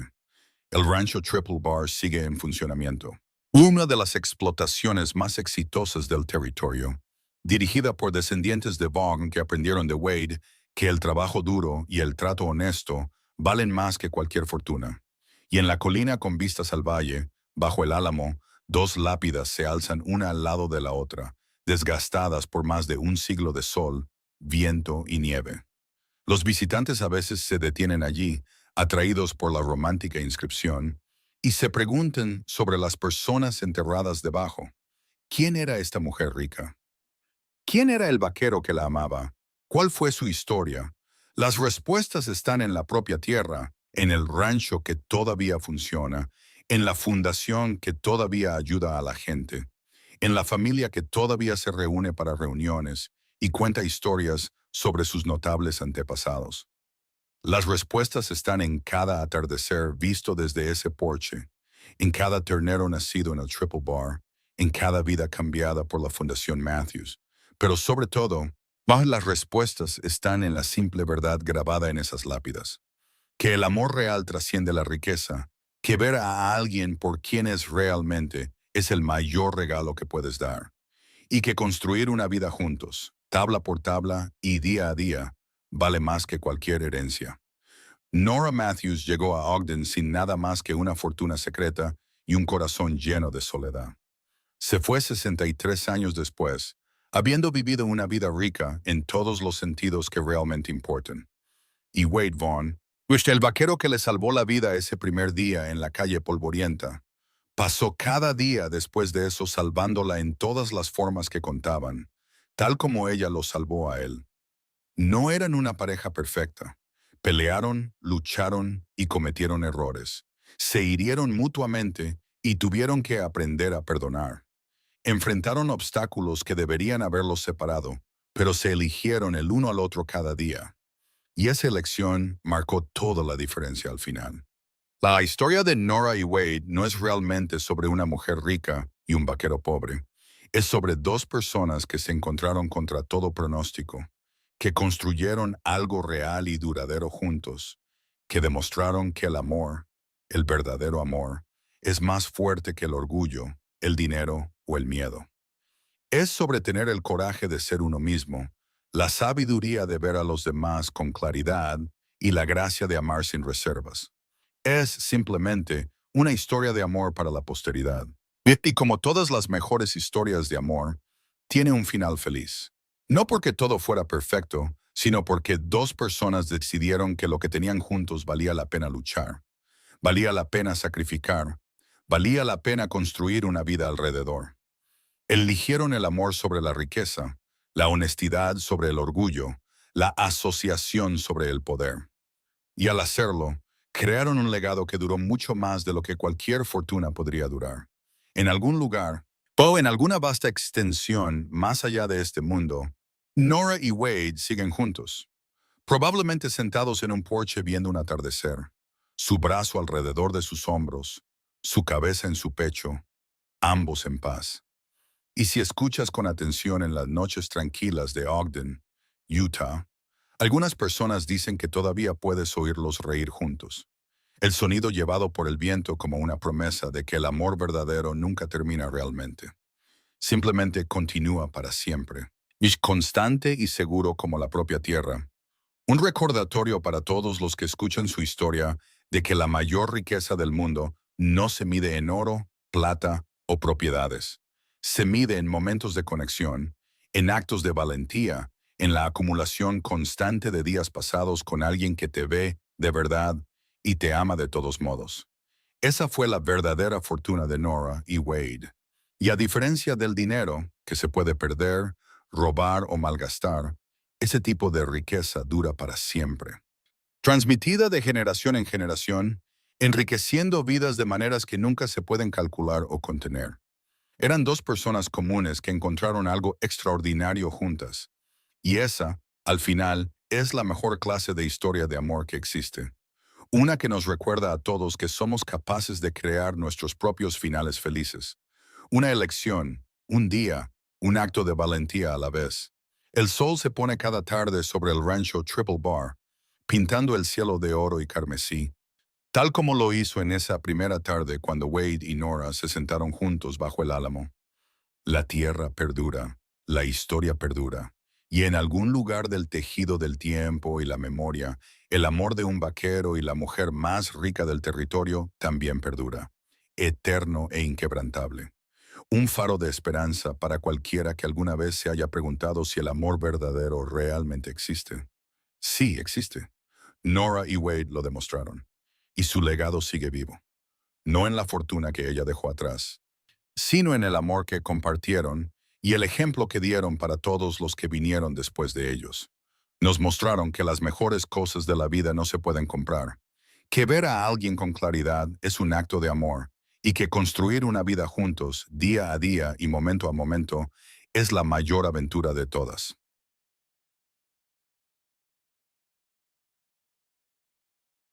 El rancho Triple Bar sigue en funcionamiento. Una de las explotaciones más exitosas del territorio, dirigida por descendientes de Vaughn que aprendieron de Wade que el trabajo duro y el trato honesto valen más que cualquier fortuna. Y en la colina con vistas al valle, bajo el álamo, dos lápidas se alzan una al lado de la otra, desgastadas por más de un siglo de sol, viento y nieve. Los visitantes a veces se detienen allí, atraídos por la romántica inscripción, y se preguntan sobre las personas enterradas debajo. ¿Quién era esta mujer rica? ¿Quién era el vaquero que la amaba? ¿Cuál fue su historia? Las respuestas están en la propia tierra, en el rancho que todavía funciona, en la fundación que todavía ayuda a la gente, en la familia que todavía se reúne para reuniones y cuenta historias sobre sus notables antepasados. Las respuestas están en cada atardecer visto desde ese porche, en cada ternero nacido en el Triple Bar, en cada vida cambiada por la Fundación Matthews. Pero sobre todo, más las respuestas están en la simple verdad grabada en esas lápidas. Que el amor real trasciende la riqueza, que ver a alguien por quien es realmente es el mayor regalo que puedes dar. Y que construir una vida juntos, tabla por tabla y día a día, vale más que cualquier herencia. Nora Matthews llegó a Ogden sin nada más que una fortuna secreta y un corazón lleno de soledad. Se fue 63 años después, habiendo vivido una vida rica en todos los sentidos que realmente importan. Y Wade Vaughn, pues el vaquero que le salvó la vida ese primer día en la calle polvorienta, pasó cada día después de eso salvándola en todas las formas que contaban, tal como ella lo salvó a él. No eran una pareja perfecta. Pelearon, lucharon y cometieron errores. Se hirieron mutuamente y tuvieron que aprender a perdonar. Enfrentaron obstáculos que deberían haberlos separado, pero se eligieron el uno al otro cada día. Y esa elección marcó toda la diferencia al final. La historia de Nora y Wade no es realmente sobre una mujer rica y un vaquero pobre. Es sobre dos personas que se encontraron contra todo pronóstico, que construyeron algo real y duradero juntos, que demostraron que el amor, el verdadero amor, es más fuerte que el orgullo, el dinero o el miedo. Es sobre tener el coraje de ser uno mismo, la sabiduría de ver a los demás con claridad y la gracia de amar sin reservas. Es simplemente una historia de amor para la posteridad. Y como todas las mejores historias de amor, tiene un final feliz. No porque todo fuera perfecto, sino porque dos personas decidieron que lo que tenían juntos valía la pena luchar, valía la pena sacrificar, valía la pena construir una vida alrededor. Eligieron el amor sobre la riqueza, la honestidad sobre el orgullo, la asociación sobre el poder. Y al hacerlo, crearon un legado que duró mucho más de lo que cualquier fortuna podría durar. En algún lugar, o en alguna vasta extensión más allá de este mundo, Nora y Wade siguen juntos, probablemente sentados en un porche viendo un atardecer, su brazo alrededor de sus hombros, su cabeza en su pecho, ambos en paz. Y si escuchas con atención en las noches tranquilas de Ogden, Utah, algunas personas dicen que todavía puedes oírlos reír juntos. El sonido llevado por el viento como una promesa de que el amor verdadero nunca termina realmente. Simplemente continúa para siempre. Es constante y seguro como la propia tierra. Un recordatorio para todos los que escuchan su historia de que la mayor riqueza del mundo no se mide en oro, plata o propiedades. Se mide en momentos de conexión, en actos de valentía, en la acumulación constante de días pasados con alguien que te ve de verdad y te ama de todos modos. Esa fue la verdadera fortuna de Nora y Wade. Y a diferencia del dinero, que se puede perder, robar o malgastar, ese tipo de riqueza dura para siempre. Transmitida de generación en generación, enriqueciendo vidas de maneras que nunca se pueden calcular o contener. Eran dos personas comunes que encontraron algo extraordinario juntas. Y esa, al final, es la mejor clase de historia de amor que existe. Una que nos recuerda a todos que somos capaces de crear nuestros propios finales felices. Una elección, un día, un acto de valentía a la vez. El sol se pone cada tarde sobre el rancho Triple Bar, pintando el cielo de oro y carmesí, tal como lo hizo en esa primera tarde cuando Wade y Nora se sentaron juntos bajo el álamo. La tierra perdura, la historia perdura, y en algún lugar del tejido del tiempo y la memoria, el amor de un vaquero y la mujer más rica del territorio también perdura, eterno e inquebrantable. Un faro de esperanza para cualquiera que alguna vez se haya preguntado si el amor verdadero realmente existe. Sí, existe. Nora y Wade lo demostraron. Y su legado sigue vivo. No en la fortuna que ella dejó atrás, sino en el amor que compartieron y el ejemplo que dieron para todos los que vinieron después de ellos. Nos mostraron que las mejores cosas de la vida no se pueden comprar, que ver a alguien con claridad es un acto de amor y que construir una vida juntos, día a día y momento a momento, es la mayor aventura de todas.